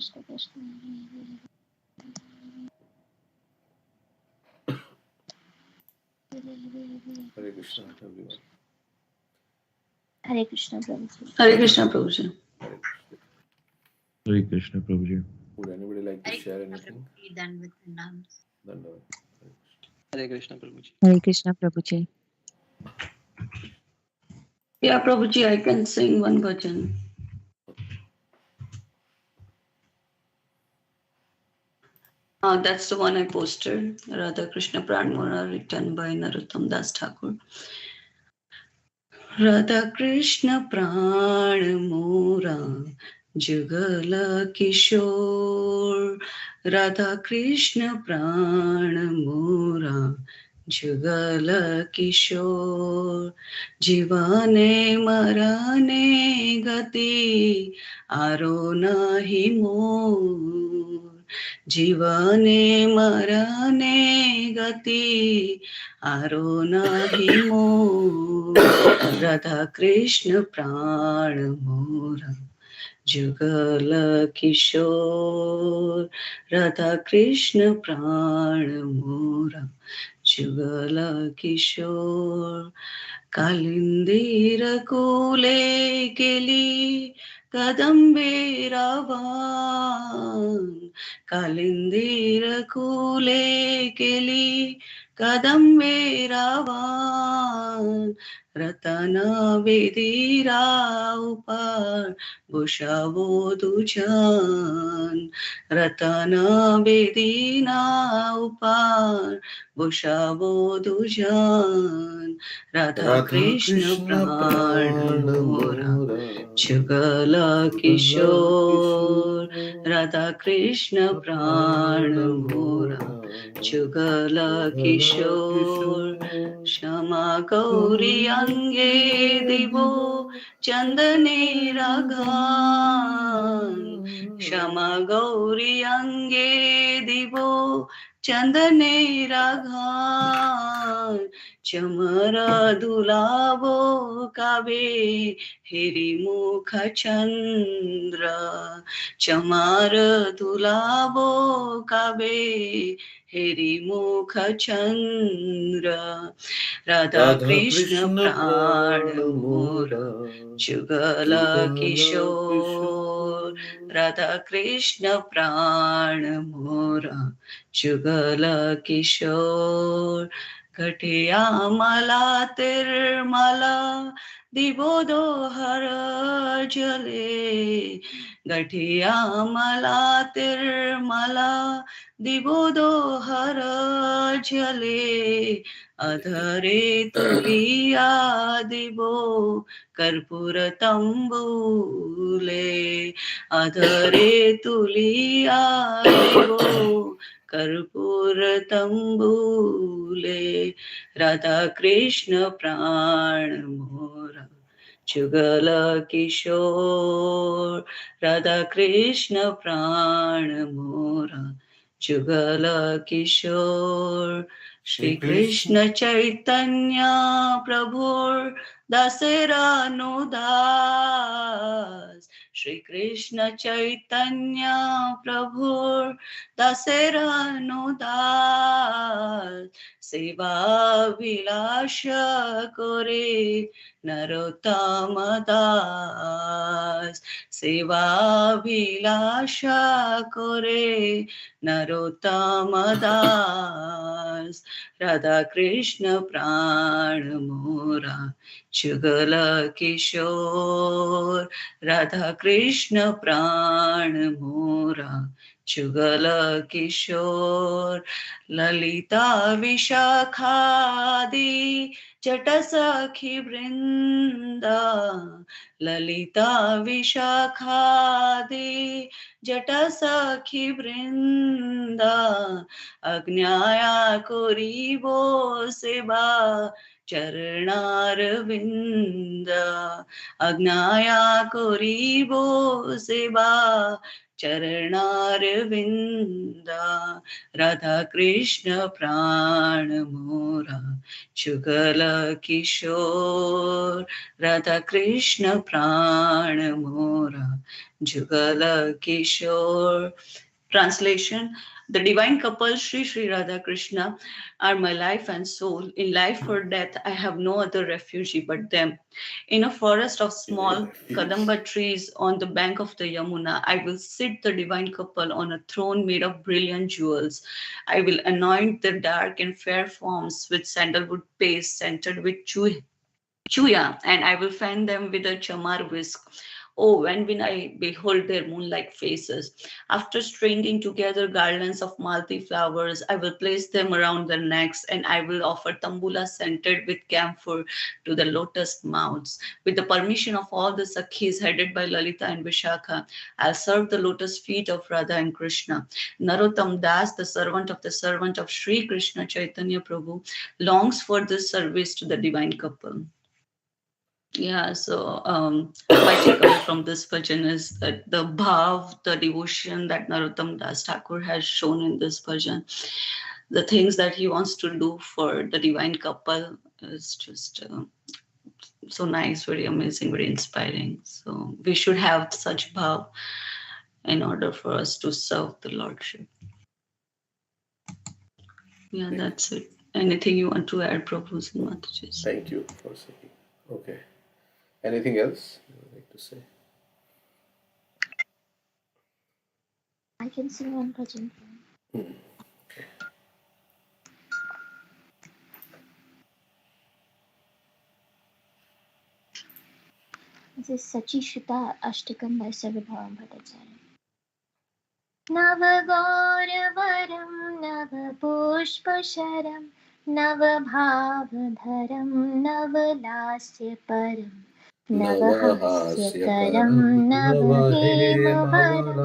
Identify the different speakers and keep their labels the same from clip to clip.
Speaker 1: Hare Krishna, everyone.
Speaker 2: Hare Krishna Prabhuji.
Speaker 3: Hare Krishna Prabhuji.
Speaker 4: Hare Krishna Prabhuji.
Speaker 1: Would anybody like to share anything?
Speaker 5: Done with the names.
Speaker 1: Dandavat.
Speaker 6: Hare Krishna Prabhuji.
Speaker 7: Hare Krishna Prabhuji.
Speaker 3: Yeah, Prabhuji, I can sing one bhajan. That's the one I posted. Radha Krishna Pranmora, written by Narottam Das Thakur. Radha Krishna Pranmora, Jugala Kishore. Radha Krishna Pranmora, Jugala Kishore. Jivane marane gati, aro nahi mor. जीवने मरने गति आरो नाही मोर राधा कृष्ण प्राण मोरा जुगल किशोर राधा कृष्ण प्राण मोरा जुगल किशोर कालिंदीर कूले केली कदंबे रावान कालिंदीर कूले केली कदंबे रावान रतना बेदीरा उपार भूषावो दुजान रतना बेदीना उपार भूषावो दुजान राधा कृष्ण प्राण मोरा जुगल किशोर राधा कृष्ण प्राण मोरा जुगल किशोर क्षमा गौरी अंगे दिवो चंदने रागान क्षमा गौरी अंगे दिवो चंदने रागान चमरा दुलावो कावे हिरी मुख चंद्र चमार दुलावो कावे हिरी मुख चंद्र राधा कृष्ण प्राण मोरा जुगल किशोर राधा कृष्ण प्राण मोरा जुगल किशोर घटिया मला तिरमला दिवोदो हर जले घटिया मला तिरमला दिवोदो हर जले अधरे तुलिया दिवो कर्पूर तंबूले अधरे तुलिया दिवो कर्पूर तंबूले राधा कृष्ण प्राण मोरा जुगल किशोर राधा कृष्ण प्राण मोरा जुगल किशोर श्री कृष्ण चैतन्य प्रभुर दासेरा दास श्री कृष्ण चैतन्य प्रभुर दासेरा दास सेवा विलास करे नरोत्तम दास सेवा विलास करे नरोत्तम दास राधा कृष्ण प्राण मोरा जुगल किशोर राधा कृष्ण प्राण मोरा जुगल किशोर ललिता विशाखादि जट सखी वृंदा ललिता विशाखादि जट सखी वृंदा अज्ञाया कोरीबो सेवा चरणारविंद अज्ञाया कोरीबो सेवा Charanarvinda Radha Krishna Pranamura Chugala Kishore Radha Krishna Pranamura Jugala Kishore. Translation: The divine couple Sri Sri Radha Krishna are my life and soul. In life or death, I have no other refuge but them. In a forest of small kadamba trees on the bank of the Yamuna, I will sit the divine couple on a throne made of brilliant jewels. I will anoint their dark and fair forms with sandalwood paste scented with chuya, and I will fan them with a chamar whisk. Oh, when will I behold their moon-like faces? After stringing together garlands of malti flowers, I will place them around their necks, and I will offer tambula scented with camphor to the lotus mouths. With the permission of all the Sakhis headed by Lalita and Vishakha, I'll serve the lotus feet of Radha and Krishna. Narottam Das, the servant of Sri Krishna Chaitanya Prabhu, longs for this service to the divine couple. Yeah, so my takeaway from this bhajan is that the bhav, the devotion that Narottam Das Thakur has shown in this bhajan, the things that he wants to do for the divine couple is just so nice, very amazing, very inspiring. So we should have such bhav in order for us to serve the Lordship. Yeah, that's it. Anything you want to add, Prabhu's and Mataji's?
Speaker 1: Thank you for saying. Okay. Anything else you would like to say?
Speaker 2: I can sing one bhajan.
Speaker 1: Okay.
Speaker 2: This is Sachi Shuta Ashtakam by Sarvabhavam Bhattacharya. Navagoravaram Navapushpasharam Navabhavadharam Navalasyaparam Navahasyakaram Navahemavaram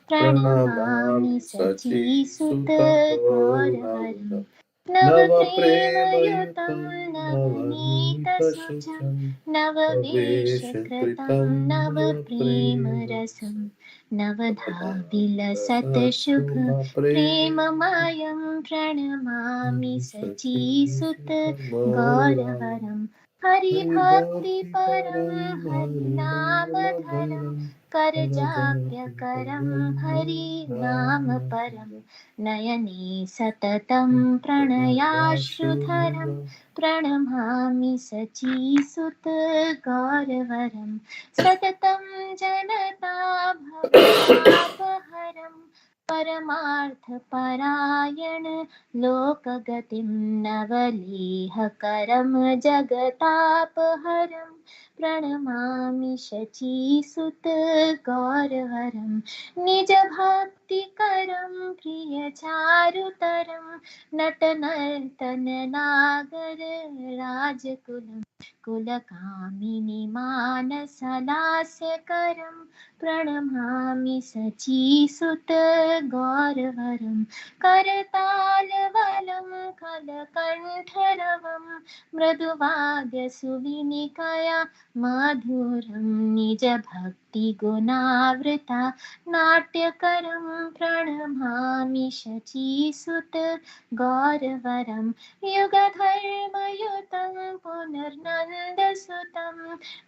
Speaker 2: Pranamami Sachi Sutta Gauravaram Navapremayutam Navanitasujam Navaveshakritam Navapremarasam Navadhavilasatashubha Premamayam Pranamami Sachi Sutta Gauravaram Hari Bhakti Param Hari Namadharam Karjagyakaram Hari Nama Param Nayane Satatam Pranayashudharam Pranamami Sachi Sutta Gauravaram Satatam Janata Bhavapaharam Paramartha Parayana Lokagatim Navalihakaram Jagatapaharam Pranamami Shachi Sutta Gauravaram Nija Bhakti Karam Priya Charutaram Natanartana Nagar Rajakulam Kulakamini Manasalasya Pranamami Sachi Sutta Gauravaram Karatalavalam Kalakantaravam Mraduvagya Suvinikaya Madhuram Nija Bhakti Gunavrita Natyakaram Pranamami Shachi Sutta Gauravaram Yugadharmayutam Punarnandasutam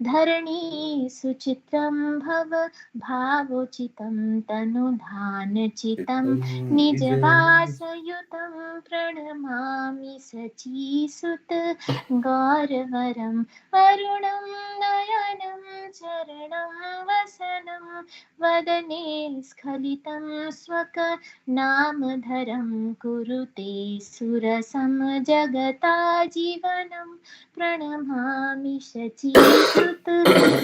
Speaker 2: Dharani Suchitram Bhava Bhavochitam Tanudhanachitam Nijavasayutam Pranamami Sachi Sutta Gauravaram Arunam Nayanam Charanam Vasanam Vadane Skhalitam Swaka Namadharam Kurute Surasam Jagata Jivanam Pranamami Shachi Sutta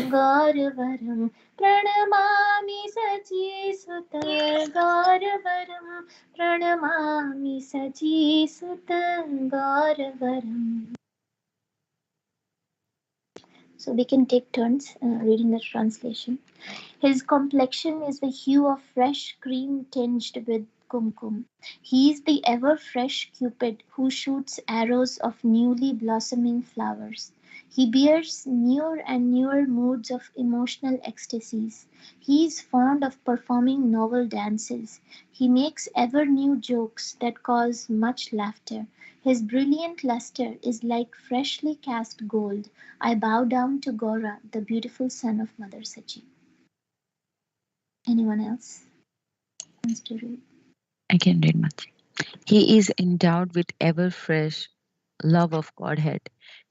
Speaker 2: Gauravaram Pranamami Sachi Sutta Gauravaram Pranamami Sachi Sutta Gauravaram. So we can take turns reading the translation. His complexion is the hue of fresh cream tinged with kumkum. He is the ever-fresh Cupid who shoots arrows of newly blossoming flowers. He bears newer and newer moods of emotional ecstasies. He is fond of performing novel dances. He makes ever new jokes that cause much laughter. His brilliant luster is like freshly cast gold. I bow down to Gora, the beautiful son of Mother Sachi. Anyone else wants to read?
Speaker 4: I can read much. He is endowed with ever fresh love of Godhead.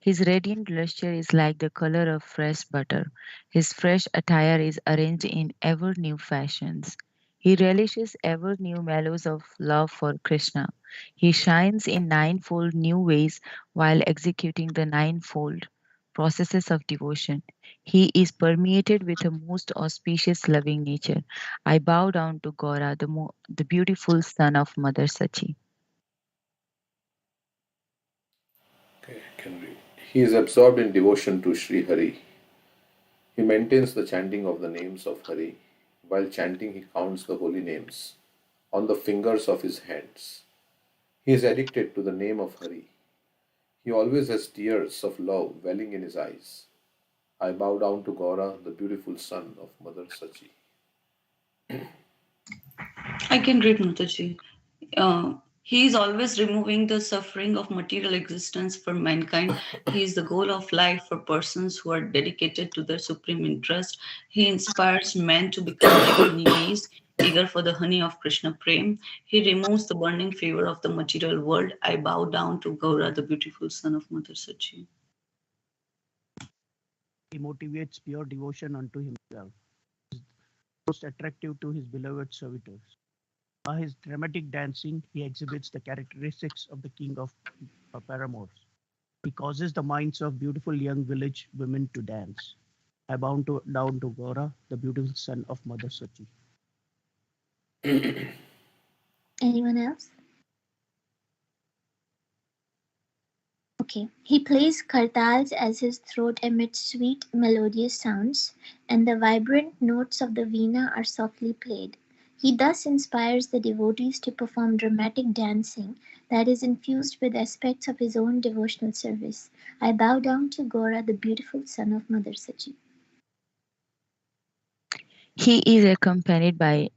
Speaker 4: His radiant luster is like the color of fresh butter. His fresh attire is arranged in ever new fashions. He relishes ever new mellows of love for Krishna. He shines in ninefold new ways while executing the ninefold processes of devotion. He is permeated with a most auspicious loving nature. I bow down to Gora, the beautiful son of Mother Sachi.
Speaker 1: Okay, I can read. He is absorbed in devotion to Sri Hari. He maintains the chanting of the names of Hari. While chanting, he counts the holy names on the fingers of his hands. He is addicted to the name of Hari. He always has tears of love welling in his eyes. I bow down to Gaura, the beautiful son of Mother Sachi.
Speaker 3: I can read Mataji. He is always removing the suffering of material existence for mankind. He is the goal of life for persons who are dedicated to their supreme interest. He inspires men to become like honeybees, eager for the honey of Krishna Prem. He removes the burning fever of the material world. I bow down to Gaura, the beautiful son of Mother Sachi.
Speaker 5: He motivates pure devotion unto himself, most attractive to his beloved servitors. By his dramatic dancing, he exhibits the characteristics of the king of paramours. He causes the minds of beautiful young village women to dance. I bow down to Gora, the beautiful son of Mother Sachi.
Speaker 2: Anyone else? Okay. He plays kartals as his throat emits sweet, melodious sounds, and the vibrant notes of the veena are softly played. He thus inspires the devotees to perform dramatic dancing that is infused with aspects of his own devotional service. I bow down to Gora, the beautiful son of Mother Sachi.
Speaker 4: He is accompanied by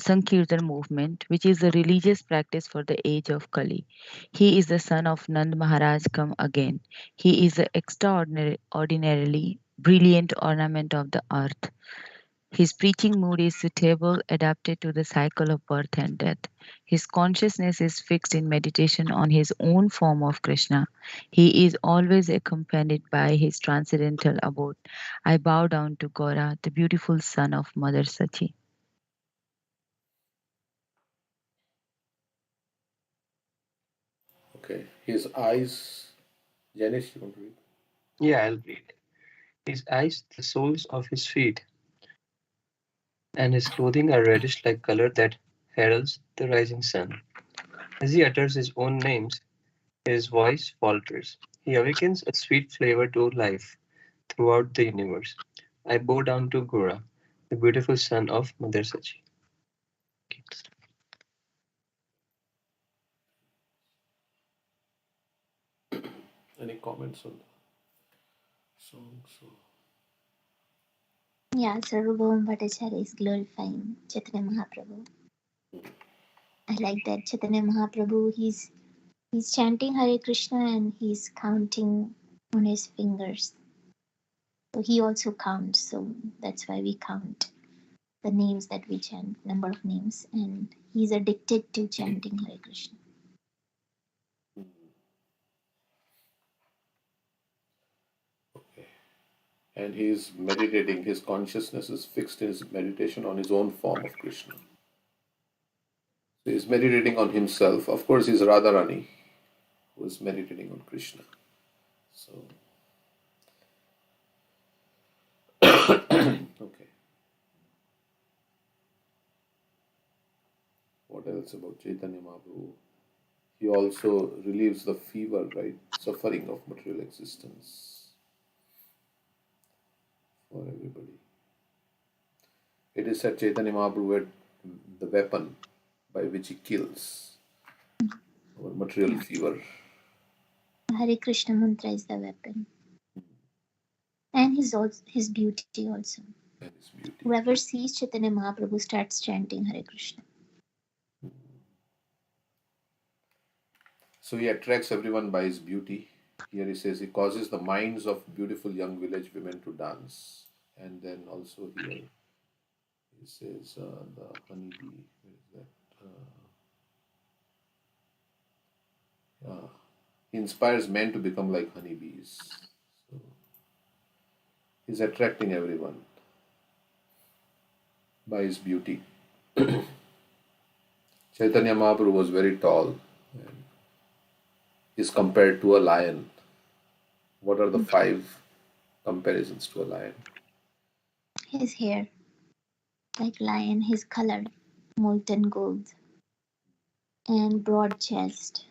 Speaker 4: Sankirtan movement, which is a religious practice for the age of Kali. He is the son of Nand Maharaj come again. He is an extraordinarily brilliant ornament of the earth. His preaching mood is suitable, adapted to the cycle of birth and death. His consciousness is fixed in meditation on his own form of Krishna. He is always accompanied by his transcendental abode. I bow down to Gora, the beautiful son of Mother Sachi.
Speaker 1: Okay, his eyes. Janish, you want to read?
Speaker 6: Yeah, I'll read. His eyes, the soles of his feet, and his clothing are reddish like color that heralds the rising sun. As he utters his own names, his voice falters. He awakens a sweet flavor to life throughout the universe. I bow down to Gora, the beautiful son of Mother Sachi.
Speaker 1: Any comments on the song? So,
Speaker 2: Yeah, Sarvabhauma Bhattacharya is glorifying Chaitanya Mahaprabhu. I like that Chaitanya Mahaprabhu, he's chanting Hare Krishna and he's counting on his fingers. So he also counts. So that's why we count the names that we chant, number of names. And he's addicted to chanting Hare Krishna.
Speaker 1: okay. And he is meditating, his consciousness is fixed in his meditation on his own form of Krishna. So he's meditating on himself. Of course, he's Radharani who is meditating on Krishna. So, okay. What else about Chaitanya Mahaprabhu? He also relieves the fever, right? Suffering of material existence for everybody. It is said Chaitanya Mahaprabhu had the weapon by which he kills our material fever.
Speaker 2: Hare Krishna mantra is the weapon. And his beauty also.
Speaker 1: and his beauty.
Speaker 2: Whoever sees Chaitanya Mahaprabhu starts chanting Hare Krishna.
Speaker 1: So he attracts everyone by his beauty. Here he says he causes the minds of beautiful young village women to dance. And then also here he says the honeybee. Where is that? He inspires men to become like honeybees. So he's attracting everyone by his beauty. Chaitanya Mahaprabhu was very tall and is compared to a lion. What are the 5 comparisons to a lion?
Speaker 2: His hair, like lion, his color, molten gold, and broad chest.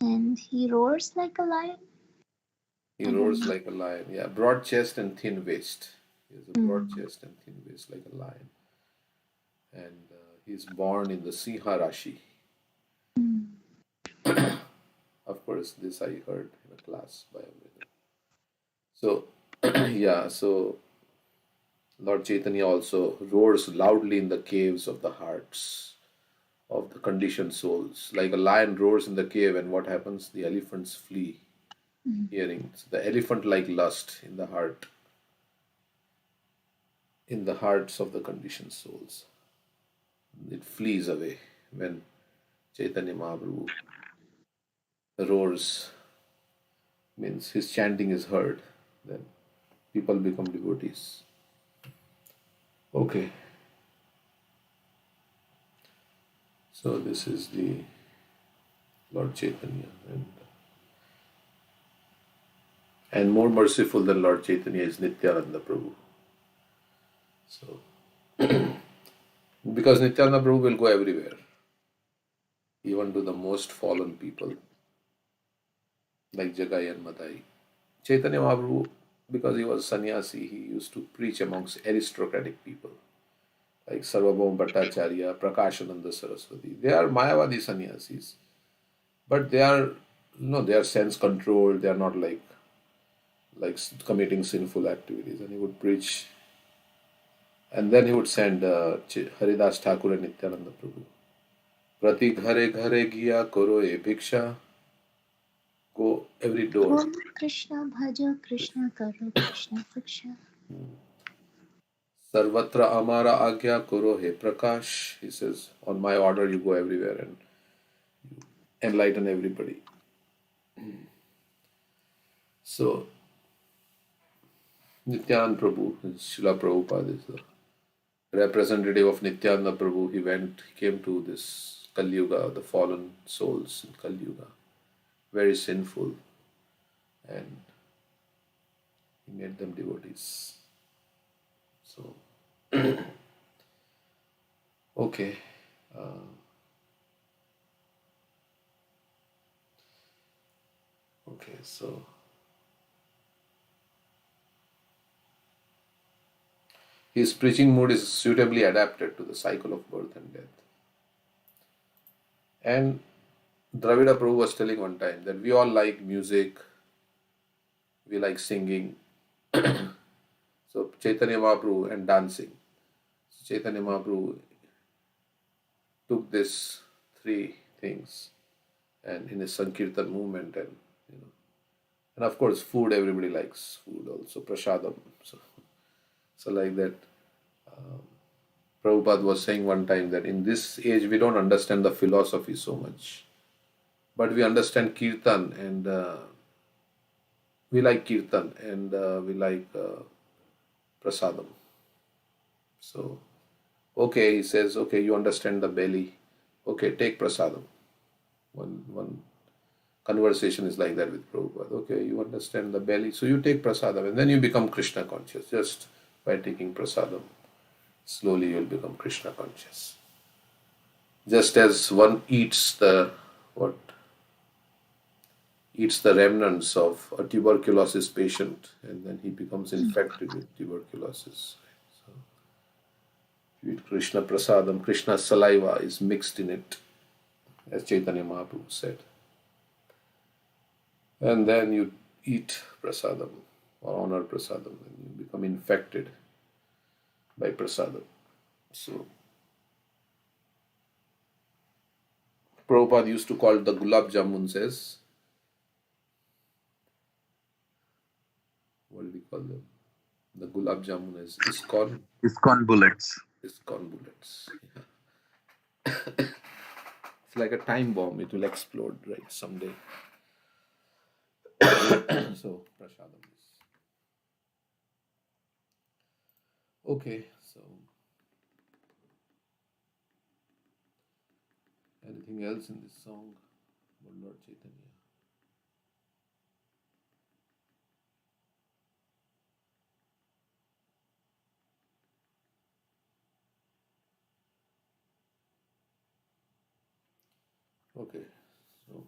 Speaker 2: And he roars like a lion.
Speaker 1: He roars like a lion. Yeah, broad chest and thin waist. He has a broad chest and thin waist like a lion. And he's born in the Sinha Rashi. Of course, this I heard in a class by Amrita. So, yeah, so Lord Chaitanya also roars loudly in the caves of the hearts of the conditioned souls. Like a lion roars in the cave, and what happens? The elephants flee, hearing. So the elephant-like lust in the heart, in the hearts of the conditioned souls. It flees away when Chaitanya Mahaprabhu roars, means his chanting is heard, then people become devotees. Okay. So this is the Lord Chaitanya, and more merciful than Lord Chaitanya is Nityananda Prabhu. So because Nityananda Prabhu will go everywhere, even to the most fallen people like Jagai and Madai. Chaitanya Mahaprabhu, because he was sannyasi, he used to preach amongst aristocratic people like Sarvabhauma Bhattacharya, Prakashananda Saraswati. They are Mayavadi sannyasis, but they are they are sense controlled. They are not like committing sinful activities. And he would preach, and then he would send Haridas Thakur and Nityananda Prabhu. Prati ghare ghare giya koro e bhiksha. Go every door.
Speaker 2: Om Krishna Bhaja Krishna Karo Krishna Siksha.
Speaker 1: Sarvatra amara agya koro he prakash. He says, on my order you go everywhere and enlighten everybody. So Nityananda Prabhu, Srila Prabhupada is the representative of Nityananda Prabhu. He came to this Kali Yuga, the fallen souls in Kali Yuga, very sinful, and he made them devotees. So, okay. Okay, so his preaching mood is suitably adapted to the cycle of birth and death. And Dravida Prabhu was telling one time that we all like music, we like singing. So Chaitanya Mahaprabhu and dancing. So Chaitanya Mahaprabhu took these 3 things and in his Sankirtan movement, and of course food, everybody likes food also, prasadam. So like that, Prabhupada was saying one time that in this age we don't understand the philosophy so much, but we understand kirtan, and we like kirtan, and we like prasadam. So, okay, he says, okay, you understand the belly. Okay, take prasadam. One conversation is like that with Prabhupada. Okay, you understand the belly, so you take prasadam, and then you become Krishna conscious just by taking prasadam. Slowly you will become Krishna conscious. Just as one eats the remnants of a tuberculosis patient, and then he becomes infected with tuberculosis. So, if you eat Krishna prasadam, Krishna's saliva is mixed in it, as Chaitanya Mahaprabhu said. And then you eat prasadam. or honor prasadam, and you become infected by prasadam. So Prabhupada used to call the gulab jamuns as, what did he call them? The gulab jamun as
Speaker 7: ISKCON bullets.
Speaker 1: ISKCON bullets. Yeah. It's like a time bomb. It will explode, right, someday. So prasadam is okay. So anything else in this song about Lord Chaitanya? Okay, so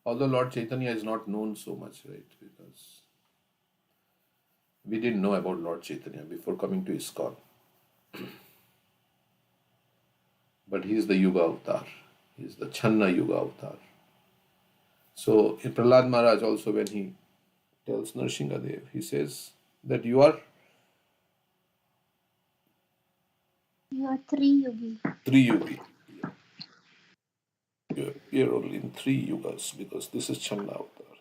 Speaker 1: although Lord Chaitanya is not known so much, right, because we didn't know about Lord Chaitanya before coming to ISKCON, but he is the Yuga avatar, he is the Channa Yuga avatar. So in Prahlad Maharaj also, when he tells Nrsingadev, he says that you are
Speaker 2: three yogi.
Speaker 1: three yugi. You appear only in three yugas because this is Channa avatar.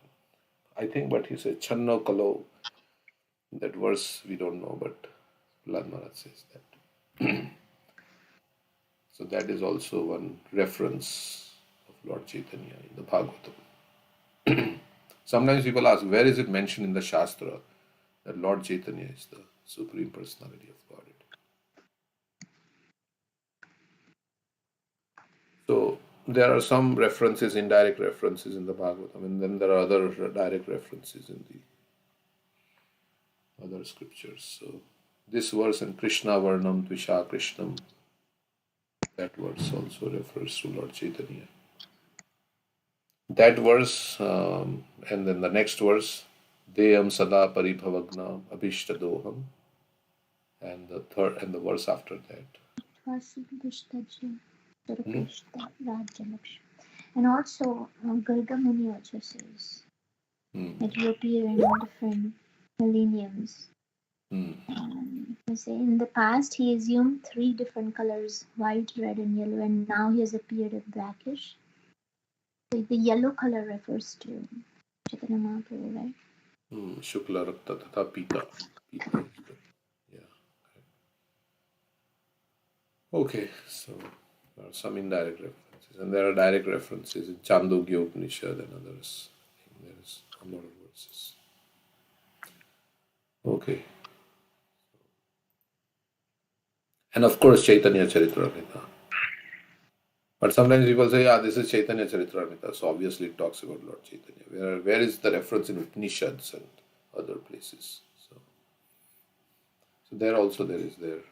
Speaker 1: I think, but he said Channa Kalo. That verse we don't know, but Prahlad Maharaj says that. So that is also one reference of Lord Chaitanya in the Bhagavatam. Sometimes people ask, where is it mentioned in the Shastra that Lord Chaitanya is the Supreme Personality of Godhead? So there are some references, indirect references in the Bhagavatam, and then there are other direct references in the other scriptures. So this verse in Krishna Varnam Tvisha Krishnam, that verse also refers to Lord Chaitanya. That verse, and then the next verse, Deyam Sada Paribhavagna Abhishtadoham, and the third and the verse after that.
Speaker 2: And also, Garga Muni also says that you appear in different millenniums. He say in the past he assumed three different colors, white, red, and yellow, and now he has appeared as blackish. So the yellow color refers to Chaitanya Mahaprabhu, right?
Speaker 1: Shukla Rakta Tatha Pita. Pita is the, yeah. Okay, so there are some indirect references, and there are direct references in Chandogya Upanishad and others. There is a lot of verses. Okay. And of course, Chaitanya Charitamrita. But sometimes people say, yeah, this is Chaitanya Charitamrita, so obviously it talks about Lord Chaitanya. Where is the reference in Upanishads and other places? So there also there is there.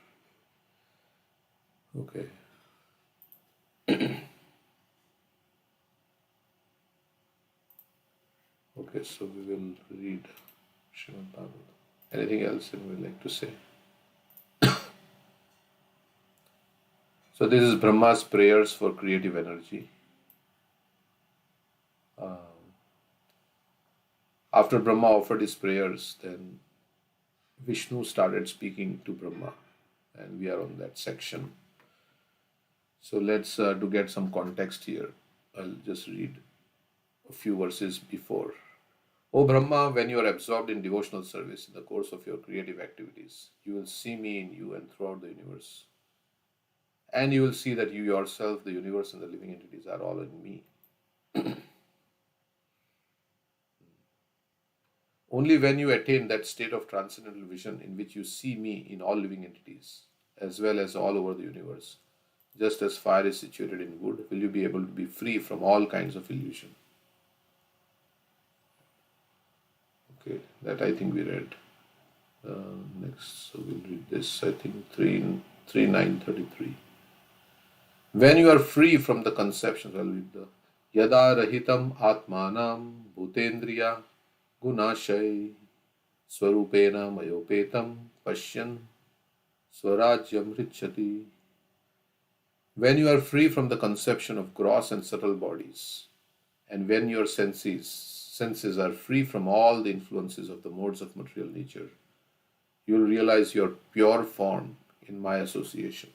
Speaker 1: Okay. Okay, so we will read Srimad Bhagavatam. Anything else you would like to say? So this is Brahma's prayers for creative energy. After Brahma offered his prayers, then Vishnu started speaking to Brahma, and we are on that section. So let's to get some context here, I'll just read a few verses before. O Brahma, when you are absorbed in devotional service in the course of your creative activities, you will see me in you and throughout the universe. And you will see that you yourself, the universe, and the living entities are all in me. Only when you attain that state of transcendental vision in which you see me in all living entities, as well as all over the universe, just as fire is situated in wood, will you be able to be free from all kinds of illusion. Okay, that I think we read. Next, so we'll read this, I think 3.9.33. When you are free from the conceptions, I'll read the Yada Rahitam Atmanam Bhutendriya Gunashay Swarupena Mayopetam Pashyan Swarajyam Richati. When you are free from the conception of gross and subtle bodies, and when your senses senses are free from all the influences of the modes of material nature, you will realize your pure form in my association.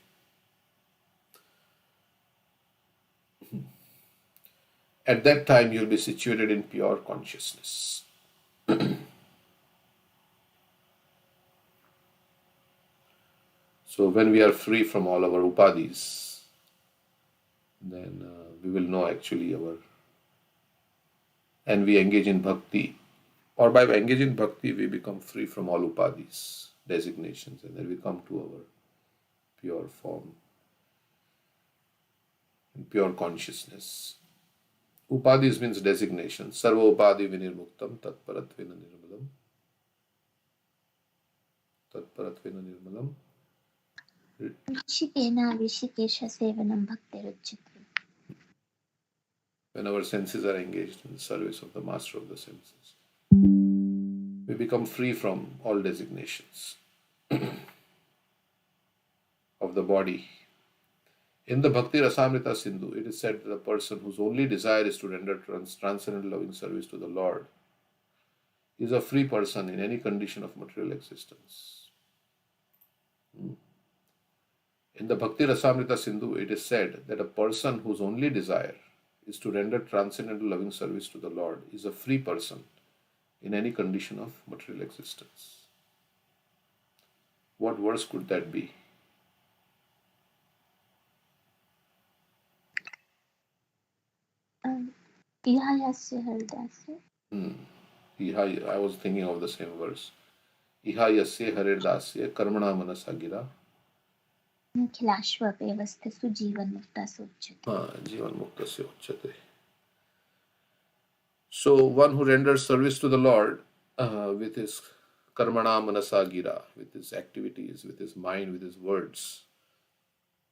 Speaker 1: At that time, you will be situated in pure consciousness. So, when we are free from all our upadis, then we will know actually and we engage in bhakti. Or by engaging in bhakti, we become free from all upadis, designations, and then we come to our pure form, and pure consciousness. Upadis means designation. Sarva upadi vinirmuktam tatparatvena nirmalam. Tatparatvena nirmalam.
Speaker 2: Rishikena Rishikesha Sevanam Bhaktiruchyate.
Speaker 1: When our senses are engaged in the service of the master of the senses, we become free from all designations of the body. In the Bhakti Rasamrita Sindhu, it is said that a person whose only desire is to render transcendental loving service to the Lord is a free person in any condition of material existence. In the Bhakti Rasamrita Sindhu, it is said that a person whose only desire is to render transcendental loving service to the Lord is a free person in any condition of material existence. What verse could that be?
Speaker 2: Ihayasya Haridasya.
Speaker 1: I was thinking of the same verse. Iha yasya haridasya karmana manasa gira.
Speaker 2: Nikhilashva Vyavasthasu Jivan Mukta Sujjate.
Speaker 1: Jivan muktasya uchyate. So one who renders service to the Lord with his karmana manasa gira, with his activities, with his mind, with his words,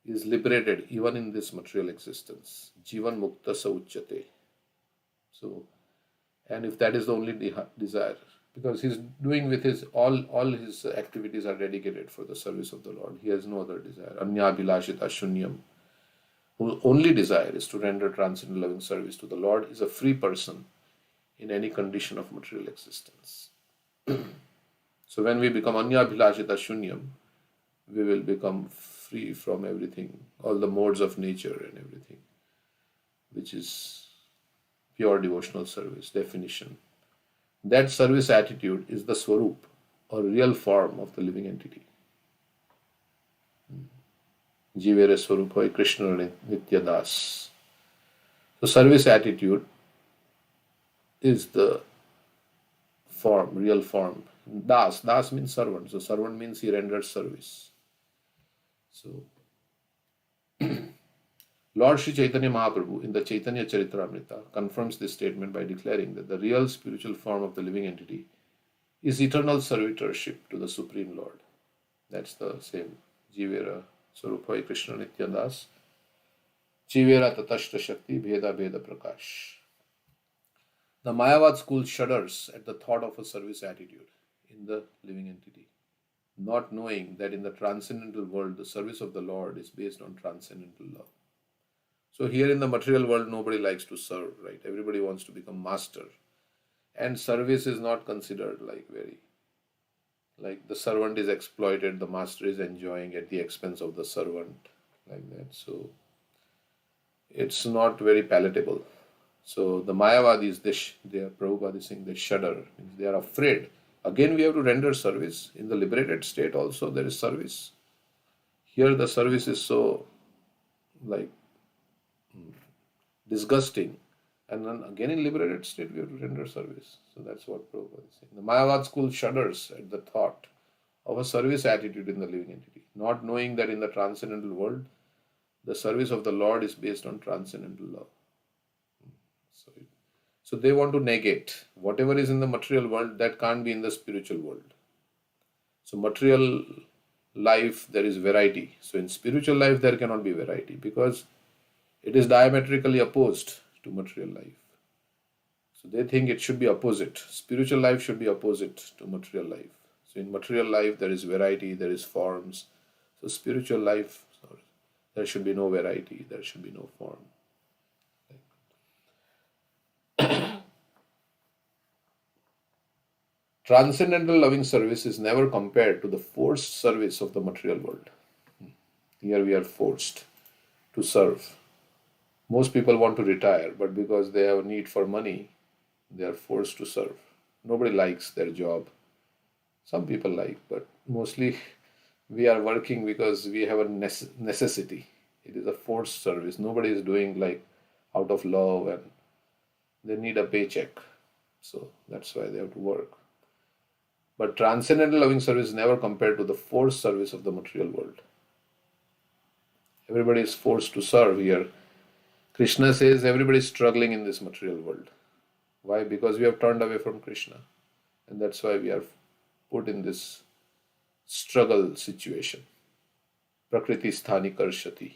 Speaker 1: is liberated even in this material existence. Jivan muktasya uchyate. So, and if that is the only desire, because he's doing with his all his activities are dedicated for the service of the Lord. He has no other desire. Anya bilashita shunyam, whose only desire is to render transcendental loving service to the Lord, is a free person in any condition of material existence. So when we become anya bilashita shunyam, we will become free from everything, all the modes of nature and everything, which is pure devotional service definition. That service attitude is the swarup or real form of the living entity. Jivere swarup hoy Krishna Nitya Das. So service attitude is the form, real form. Das means servant. So servant means he renders service. So Lord Sri Chaitanya Mahaprabhu in the Chaitanya Charitamrita confirms this statement by declaring that the real spiritual form of the living entity is eternal servitorship to the Supreme Lord. That's the same. Jivera Swarupai Krishna Nitya Das. Jivera Tatashta Shakti Bheda Bheda Prakash. The Mayavad school shudders at the thought of a service attitude in the living entity, not knowing that in the transcendental world the service of the Lord is based on transcendental love. So here in the material world, nobody likes to serve, right? Everybody wants to become master. And service is not considered like the servant is exploited, the master is enjoying at the expense of the servant, like that. So it's not very palatable. So the Mayavadis, Prabhupada is saying they shudder, they are afraid. Again, we have to render service. In the liberated state also, there is service. Here the service is so disgusting. And then again in liberated state, we have to render service. So that's what Prabhupada is saying. The Mayavad school shudders at the thought of a service attitude in the living entity, not knowing that in the transcendental world, the service of the Lord is based on transcendental love. So they want to negate whatever is in the material world that can't be in the spiritual world. So material life, there is variety. So in spiritual life, there cannot be variety because it is diametrically opposed to material life. So they think it should be opposite. Spiritual life should be opposite to material life. So in material life, there is variety, there is forms. So spiritual life, there should be no variety, there should be no form. Transcendental loving service is never compared to the forced service of the material world. Here we are forced to serve. Most people want to retire, but because they have a need for money, they are forced to serve. Nobody likes their job. Some people like, but mostly we are working because we have a necessity. It is a forced service. Nobody is doing like out of love and they need a paycheck. So that's why they have to work. But transcendental loving service is never compared to the forced service of the material world. Everybody is forced to serve here. Krishna says everybody is struggling in this material world. Why? Because we have turned away from Krishna. And that's why we are put in this struggle situation. Prakriti sthani karshati.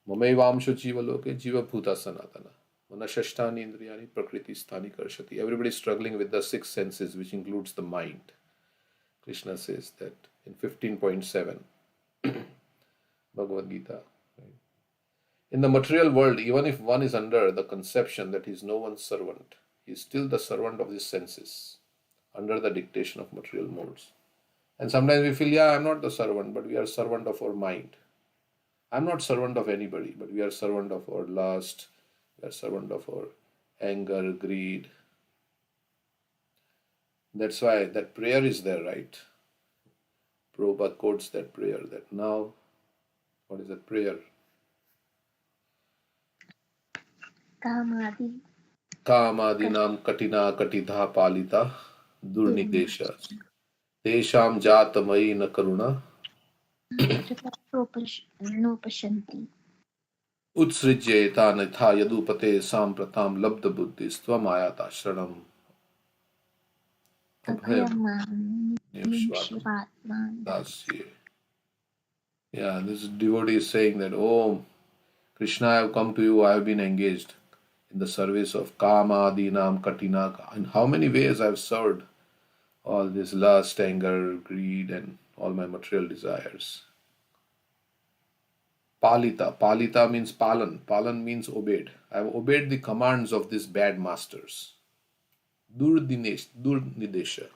Speaker 1: Mamevamsho jiva loke jiva bhuta sanatana. Manashashtani indriyani prakriti sthani karshati. Everybody is struggling with the six senses, which includes the mind. Krishna says that in 15.7 Bhagavad Gita. In the material world, even if one is under the conception that he is no one's servant, he is still the servant of his senses, under the dictation of material modes. And sometimes we feel, yeah, I'm not the servant, but we are servant of our mind. I'm not servant of anybody, but we are servant of our lust, we are servant of our anger, greed. That's why that prayer is there, right? Prabhupada quotes that prayer, that now, what is that prayer?
Speaker 2: Kamadi
Speaker 1: Kamadinam katina katidha palita durnidesha tesham jatamai na karuna
Speaker 2: Nopashanti.
Speaker 1: Utsrijyeta natha yadupate sampratam labda buddhistvam ayata shranam abhayam
Speaker 2: Nimshivatman.
Speaker 1: dasye. Yeah, this devotee is saying that, oh, Krishna, I have come to you, I have been engaged in the service of Kama, Dinam, Katina. In how many ways I have served all this lust, anger, greed, and all my material desires. Palita. Palita means palan. Palan means obeyed. I have obeyed the commands of these bad masters. Durnidesha.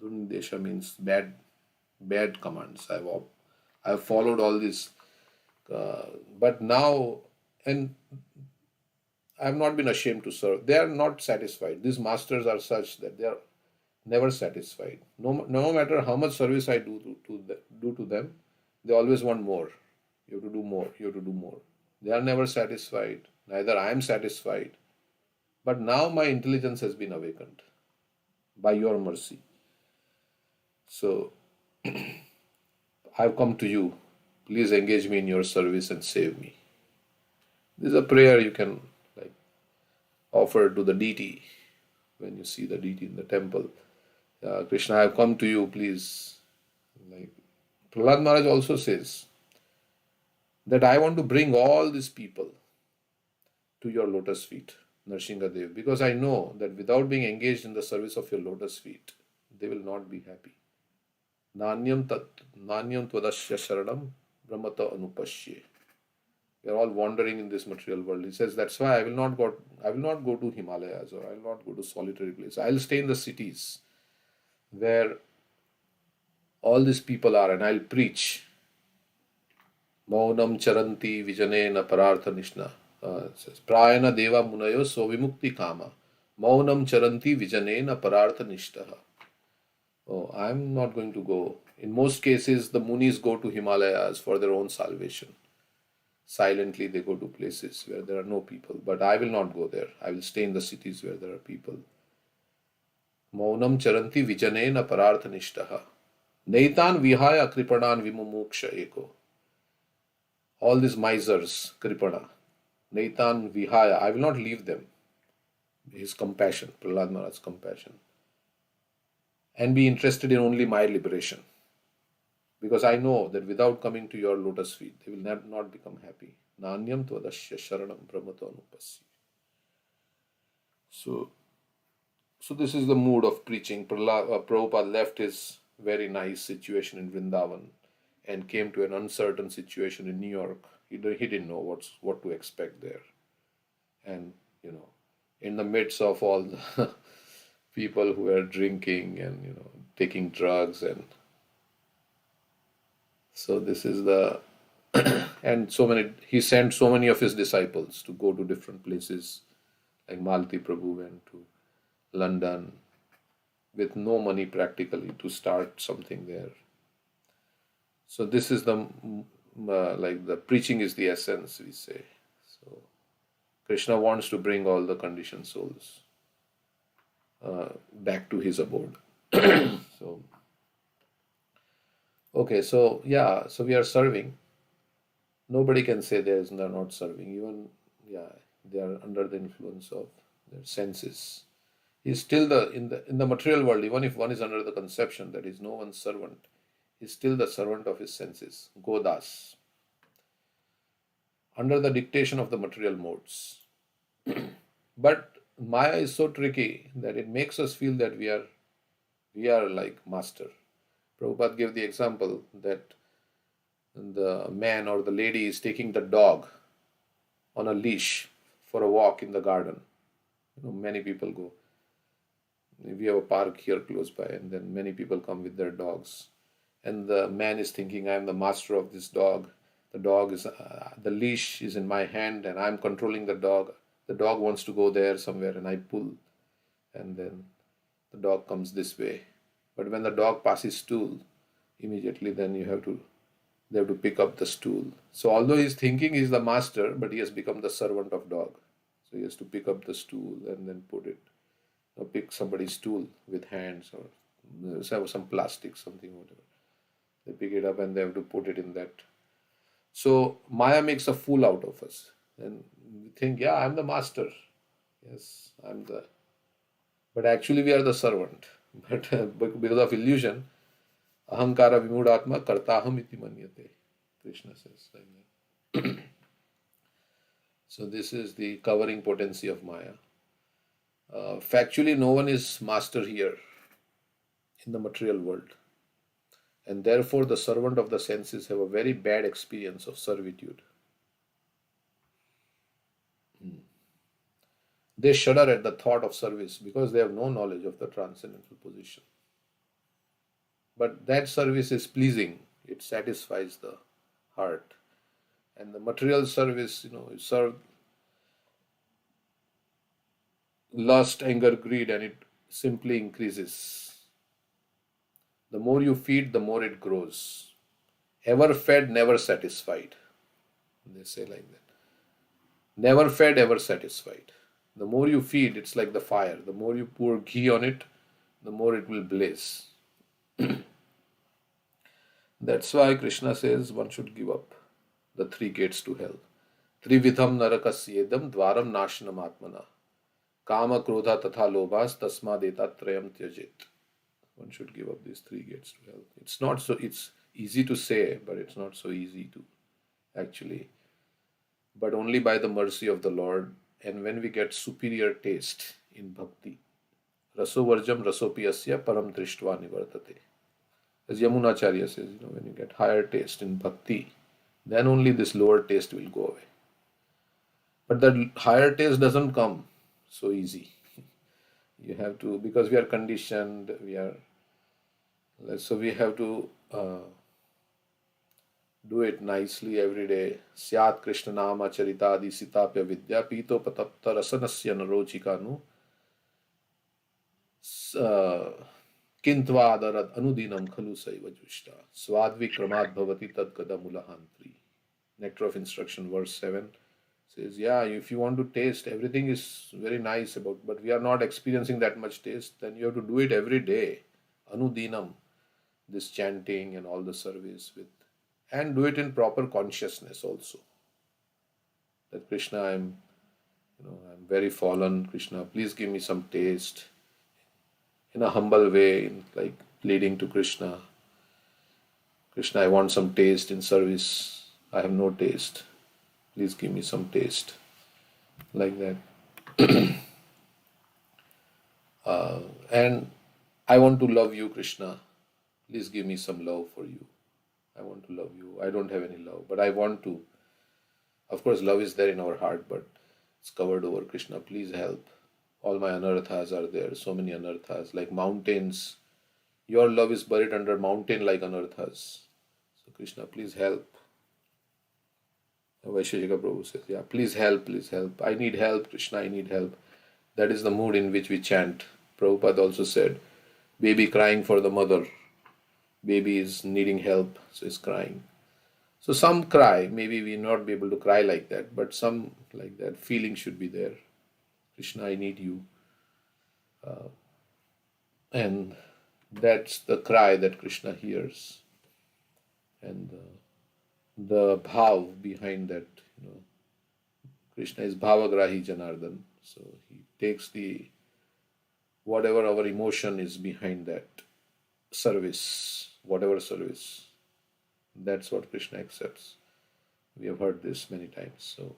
Speaker 1: Durnidesha means bad commands. I have followed all this. But now, and I have not been ashamed to serve. They are not satisfied. These masters are such that they are never satisfied. No matter how much service I do to them, they always want more. You have to do more. You have to do more. They are never satisfied. Neither I am satisfied. But now my intelligence has been awakened by your mercy. So I have come to you. Please engage me in your service and save me. This is a prayer you can offer to the deity when you see the deity in the temple. Krishna, I have come to you, please. Prahlad Maharaj also says that I want to bring all these people to your lotus feet, Narsinghadev, because I know that without being engaged in the service of your lotus feet, they will not be happy. Nanyam tvadasya sharanam brahmata anupashye. We are all wandering in this material world. He says that's why I will not go to Himalayas, or I will not go to solitary places. I will stay in the cities where all these people are, and I'll preach. Maunam charanti vijanena parartha nishna. It says prayana deva munayo so vimukti kama. Maunam charanti vijanena parartha nishtaha. Oh, I'm not going to go. In most cases, the munis go to Himalayas for their own salvation. Silently they go to places where there are no people. But I will not go there. I will stay in the cities where there are people. Maunam charanti vijanena parartha nishtaha. Naitan vihaya kripanan vimumuksha eko. All these misers, kripana. Naitan vihaya. I will not leave them. His compassion, Prahlad Maharaj's compassion. And be interested in only my liberation. Because I know that without coming to your lotus feet, they will not become happy. Nanyam tvadasya sharanam brahmata anupasya. So this is the mood of preaching. Prabhupada left his very nice situation in Vrindavan and came to an uncertain situation in New York. He didn't know what to expect there. And, in the midst of all the people who were drinking and taking drugs, and so this is the and he sent so many of his disciples to go to different places, like Malti Prabhu went to London with no money practically to start something there. So this is like the preaching is the essence, we say. So Krishna wants to bring all the conditioned souls back to his abode. So okay, so yeah, so we are serving. Nobody can say they're not serving. Even they are under the influence of their senses. He's still in the material world. Even if one is under the conception that is no one's servant, he's still the servant of his senses, Godas, under the dictation of the material modes. But Maya is so tricky that it makes us feel that we are like master. Prabhupada gave the example that the man or the lady is taking the dog on a leash for a walk in the garden. Many people go. We have a park here close by, and then many people come with their dogs. And the man is thinking, I am the master of this dog. The dog is, the leash is in my hand, and I'm controlling the dog. The dog wants to go there somewhere, and I pull, and then the dog comes this way. But when the dog passes stool, immediately then they have to pick up the stool. So although he's thinking he's the master, but he has become the servant of dog. So he has to pick up the stool and then put it, pick somebody's stool with hands or some plastic, something, whatever. They pick it up and they have to put it in that. So Maya makes a fool out of us. And we think, yeah, I'm the master. Yes, but actually we are the servant. But because of illusion, ahankara vimudhatma kartaham iti manyate. Krishna says like that. So this is the covering potency of Maya. Factually, no one is master here in the material world. And therefore, the servant of the senses have a very bad experience of servitude. They shudder at the thought of service because they have no knowledge of the transcendental position. But that service is pleasing. It satisfies the heart. And the material service, you serve lust, anger, greed, and it simply increases. The more you feed, the more it grows. Ever fed, never satisfied. They say like that. Never fed, ever satisfied. The more you feed, it's like the fire. The more you pour ghee on it, the more it will blaze. That's why Krishna says one should give up the three gates to hell. Trivitham narakasyedam dvaram nashanam atmana. Kama krodha tatha lobhas tasmad etatrayam tyajit. One should give up these three gates to hell. It's easy to say, but it's not so easy to actually. But only by the mercy of the Lord, and when we get superior taste in bhakti. Rasovarjam rasopiyasya param drishtva nivartate. As Yamunacharya says, when you get higher taste in bhakti, then only this lower taste will go away. But the higher taste doesn't come so easy. You have to, because we are conditioned, so we have to do it nicely every day. Syat Krishna Nama Charitadi Sitapya Vidya Pito Patapta Rasanasya Narochikanu Kintvadarat Anudinam Khalu Saiva Jushta Swadvi Kramat Bhavati Tadgada Mulahantri. Nectar of Instruction, verse 7 says, yeah, if you want to taste, everything is very nice but we are not experiencing that much taste, then you have to do it every day. Anudinam, this chanting and all the service and do it in proper consciousness also. That Krishna, I'm very fallen. Krishna, please give me some taste. In a humble way, like pleading to Krishna. Krishna, I want some taste in service. I have no taste. Please give me some taste. Like that. And I want to love you, Krishna. Please give me some love for you. I want to love you. I don't have any love, but I want to. Of course, love is there in our heart, but it's covered over. Krishna, please help. All my anarthas are there, so many anarthas, like mountains. Your love is buried under mountain like anarthas. So Krishna, please help. Vaisheshika Prabhu says, yeah, please help, please help. I need help, Krishna, I need help. That is the mood in which we chant. Prabhupada also said, baby crying for the mother. Baby is needing help, so is crying. So some cry, maybe we not be able to cry like that, but some like that feeling should be there. Krishna, I need you. And that's the cry that Krishna hears. And the bhav behind that, Krishna is bhavagrahi Janardhan. So he takes the whatever our emotion is behind that service, whatever service, that's what Krishna accepts. We have heard this many times. So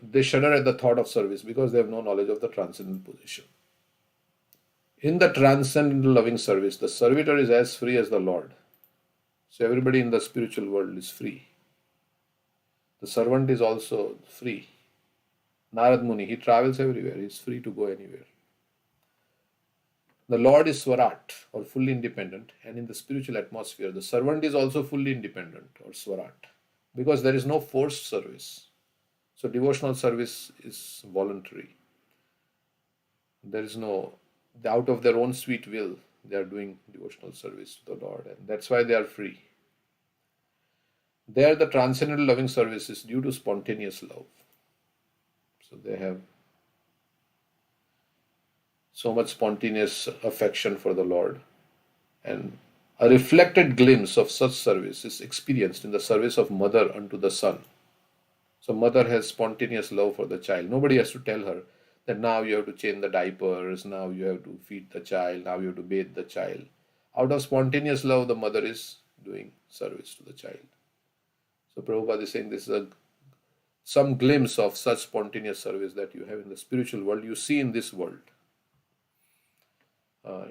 Speaker 1: they shudder at the thought of service because they have no knowledge of the transcendental position. In the transcendental loving service, the servitor is as free as the Lord. So everybody in the spiritual world is free. The servant is also free. Narad Muni, he travels everywhere. He is free to go anywhere. The Lord is Swarat, or fully independent, and in the spiritual atmosphere, the servant is also fully independent, or Swarat, because there is no forced service. So devotional service is voluntary. There is no, out of their own sweet will, they are doing devotional service to the Lord, and that's why they are free. There, the transcendental loving service is due to spontaneous love. So they have so much spontaneous affection for the Lord. And a reflected glimpse of such service is experienced in the service of mother unto the son. So mother has spontaneous love for the child. Nobody has to tell her that now you have to change the diapers, now you have to feed the child, now you have to bathe the child. Out of spontaneous love, the mother is doing service to the child. So Prabhupada is saying this is some glimpse of such spontaneous service that you have in the spiritual world, you see in this world,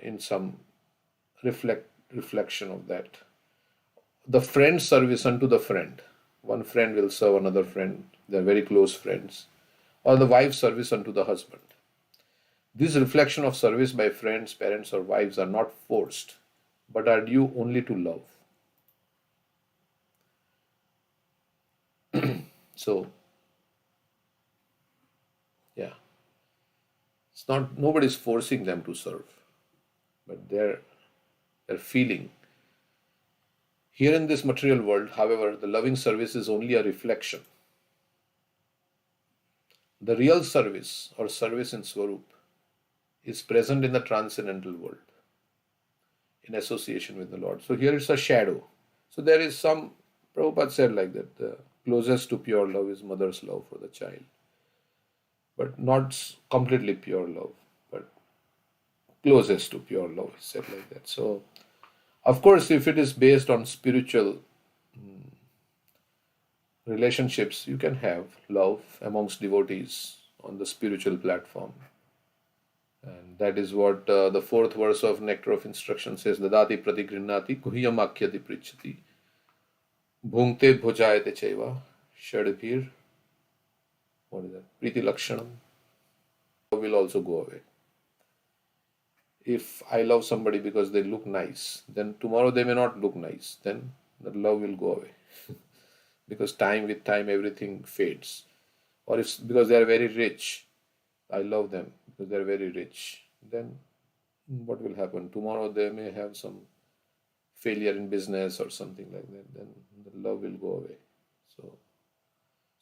Speaker 1: in some reflection of that. The friend service unto the friend. One friend will serve another friend, they are very close friends. Or the wife service unto the husband. This reflection of service by friends, parents, or wives are not forced, but are due only to love. So, yeah, it's not, nobody is forcing them to serve, but they're feeling. Here in this material world, however, the loving service is only a reflection. The real service or service in Swarup is present in the transcendental world in association with the Lord. So here it's a shadow. So there is some, Prabhupada said like that, the closest to pure love is mother's love for the child. But not completely pure love, but closest to pure love, he said like that. So, of course, if it is based on spiritual relationships, you can have love amongst devotees on the spiritual platform. And that is what the fourth verse of Nectar of Instruction says, Dadati pratigrihnati guhyam akhyati prichati bhungte bhojayate chaiva shadbhir. What is that? Priti lakshanam. Will also go away. If I love somebody because they look nice, then tomorrow they may not look nice. Then the love will go away. Because with time, everything fades. Or if because they are very rich, I love them because they are very rich. Then what will happen? Tomorrow they may have some failure in business or something like that. Then the love will go away.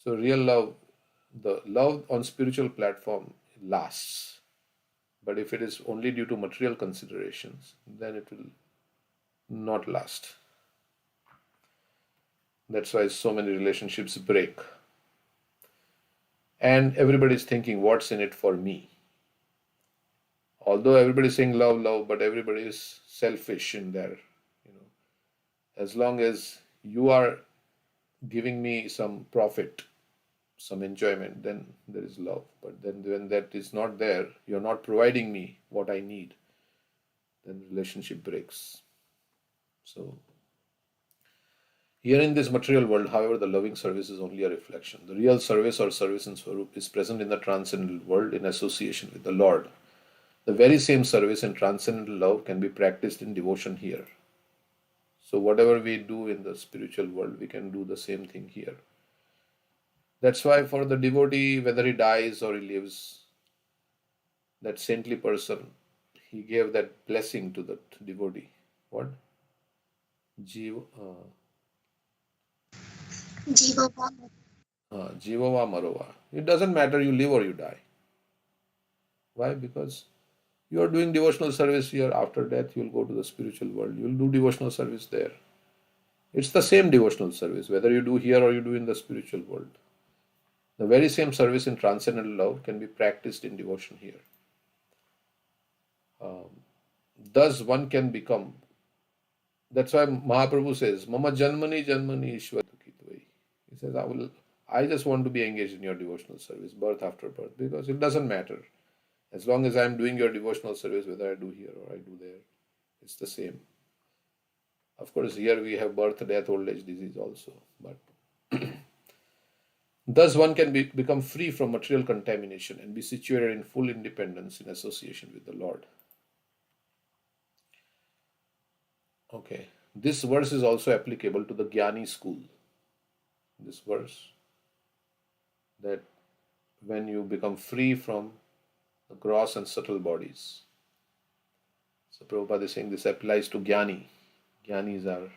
Speaker 1: So real love, the love on spiritual platform lasts. But if it is only due to material considerations, then it will not last. That's why so many relationships break. And everybody is thinking, what's in it for me? Although everybody is saying love, love, but everybody is selfish in there. As long as you are giving me some profit, some enjoyment, then there is love. But then when that is not there, you're not providing me what I need, then relationship breaks. So Here in this material world, however, the loving service is only a reflection. The real service or service in Swarup is present in the transcendental world in association with the Lord. The very same service in transcendental love can be practiced in devotion here. So, whatever we do in the spiritual world, we can do the same thing here. That's why, for the devotee, whether he dies or he lives, that saintly person, he gave that blessing to that devotee. What? Jiva,
Speaker 2: Jiva
Speaker 1: Jivava Marova. It doesn't matter you live or you die. Why? Because you are doing devotional service here. After death, you'll go to the spiritual world. You'll do devotional service there. It's the same devotional service, whether you do here or you do in the spiritual world. The very same service in transcendental love can be practiced in devotion here. Thus, one can become. That's why Mahaprabhu says, Mama Janmani Janmani Ishwar Dukhitvai. He says, I just want to be engaged in your devotional service, birth after birth, because it doesn't matter. As long as I'm doing your devotional service, whether I do here or I do there, it's the same. Of course, here we have birth, death, old age, disease also. But thus one can become free from material contamination and be situated in full independence in association with the Lord. Okay. This verse is also applicable to the Jnani school. This verse, that when you become free from the gross and subtle bodies. So Prabhupada is saying this applies to Jnani. Jnanis are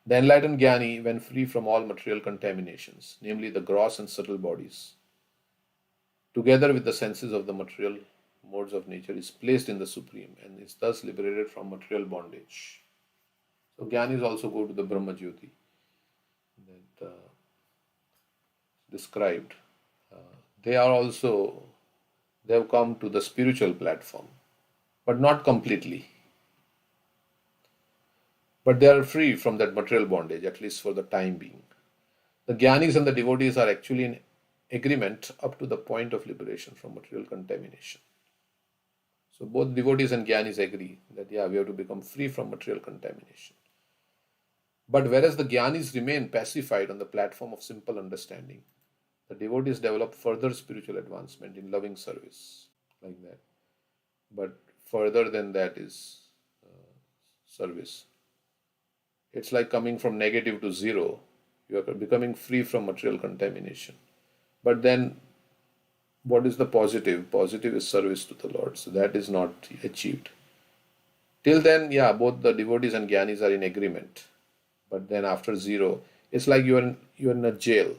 Speaker 1: the enlightened Jnani, when free from all material contaminations, namely the gross and subtle bodies, together with the senses of the material modes of nature, is placed in the Supreme and is thus liberated from material bondage. So Jnanis also go to the Brahma Jyoti that described. They have come to the spiritual platform, but not completely. But they are free from that material bondage, at least for the time being. The Jnanis and the devotees are actually in agreement up to the point of liberation from material contamination. So both devotees and Jnanis agree that, we have to become free from material contamination. But whereas the Jnanis remain pacified on the platform of simple understanding, the devotees develop further spiritual advancement in loving service, like that. But further than that is service. It's like coming from negative to zero. You are becoming free from material contamination. But then, what is the positive? Positive is service to the Lord. So that is not achieved. Till then, both the devotees and Jnanis are in agreement. But then after zero, it's like you're in a jail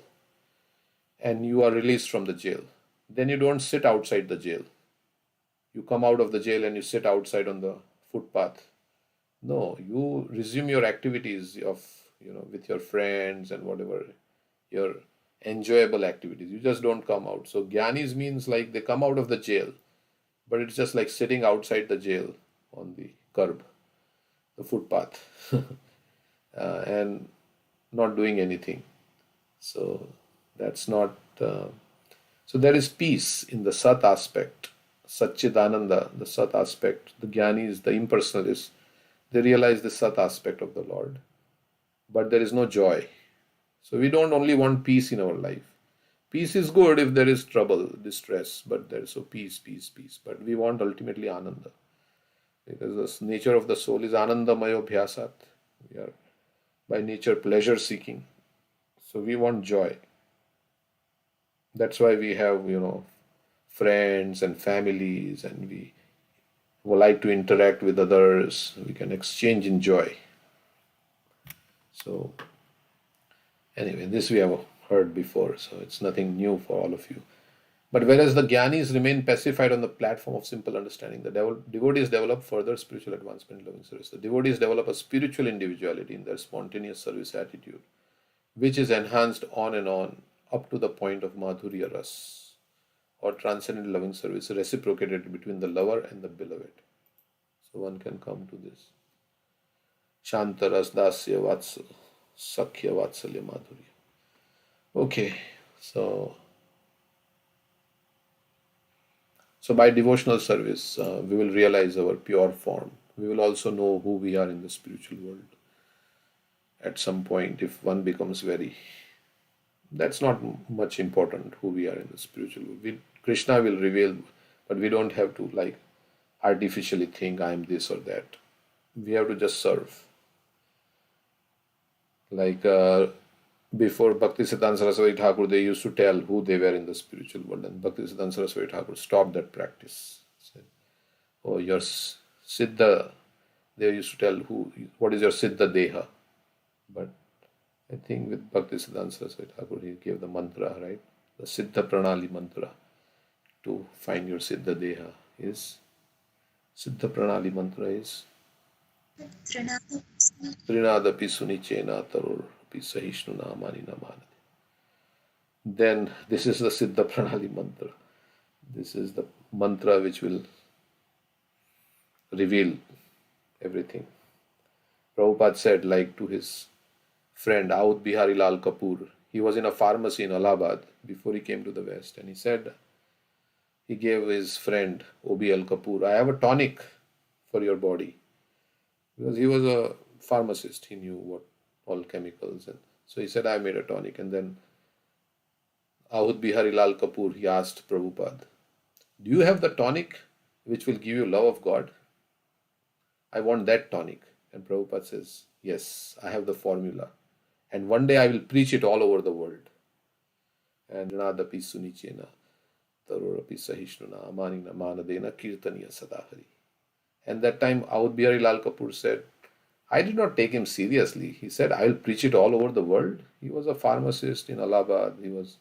Speaker 1: and you are released from the jail. Then you don't sit outside the jail. You come out of the jail and you sit outside on the footpath. No, you resume your activities of, with your friends and whatever, your enjoyable activities. You just don't come out. So Jnanis means like they come out of the jail, but it's just like sitting outside the jail on the curb, the footpath, and not doing anything. So that's not. So there is peace in the Sat aspect, Satchidananda, the Sat aspect. The Jnanis, the impersonalists, they realize the Sat aspect of the Lord, but there is no joy. So we don't only want peace in our life. Peace is good if there is trouble, distress, but there is peace. But we want ultimately Ananda, because the nature of the soul is Anandamayo Bhyasat. We are by nature pleasure seeking. So we want joy. That's why we have, friends and families, and we like to interact with others. We can exchange in joy. So anyway, this we have heard before, so it's nothing new for all of you. But whereas the Jnanis remain pacified on the platform of simple understanding, the devotees develop further spiritual advancement in loving service. The devotees develop a spiritual individuality in their spontaneous service attitude, which is enhanced on and on up to the point of Madhurya Ras, or transcendental loving service reciprocated between the lover and the beloved. So one can come to this. Shantaras Dasya Vatsal, Sakhya Vatsalya Madhurya. Okay, so by devotional service, we will realize our pure form. We will also know who we are in the spiritual world. at some point, if one becomes very, that's not much important who we are in the spiritual world. Krishna will reveal, but we don't have to like artificially think I am this or that. We have to just serve. Like before Bhaktisiddhanta Saraswati Thakur, they used to tell who they were in the spiritual world, and Bhaktisiddhanta Saraswati Thakur stopped that practice. Said, "Oh, your Siddha." They used to tell what is your Siddha Deha. But I think with Bhaktisiddhanta Saraswati Thakur, he gave the mantra, right? The Siddha Pranali mantra to find your Siddha Deha is Siddha Pranali mantra is Trinadapi Sunichena Tarur Pisahishnu Namani Namani. Then this is the Siddha Pranali mantra. This is the mantra which will reveal everything. Prabhupada said, like to his friend Aud Bihari Lal Kapoor, he was in a pharmacy in Allahabad before he came to the West, and he said, he gave his friend OBL Kapoor, I have a tonic for your body. Because he was a pharmacist, he knew what all chemicals, and so he said, I made a tonic. And then Aud Bihari Lal Kapoor, he asked Prabhupada, do you have the tonic which will give you love of God? I want that tonic. And Prabhupada says, yes, I have the formula. And one day I will preach it all over the world. And Nadapi Sunichena Tarorapi Sahishnuna Amanina Manadena Kirtaniya Sadahari. And that time Aud Bihari Lal Kapoor said, I did not take him seriously. He said, I will preach it all over the world. He was a pharmacist in Allahabad. He was,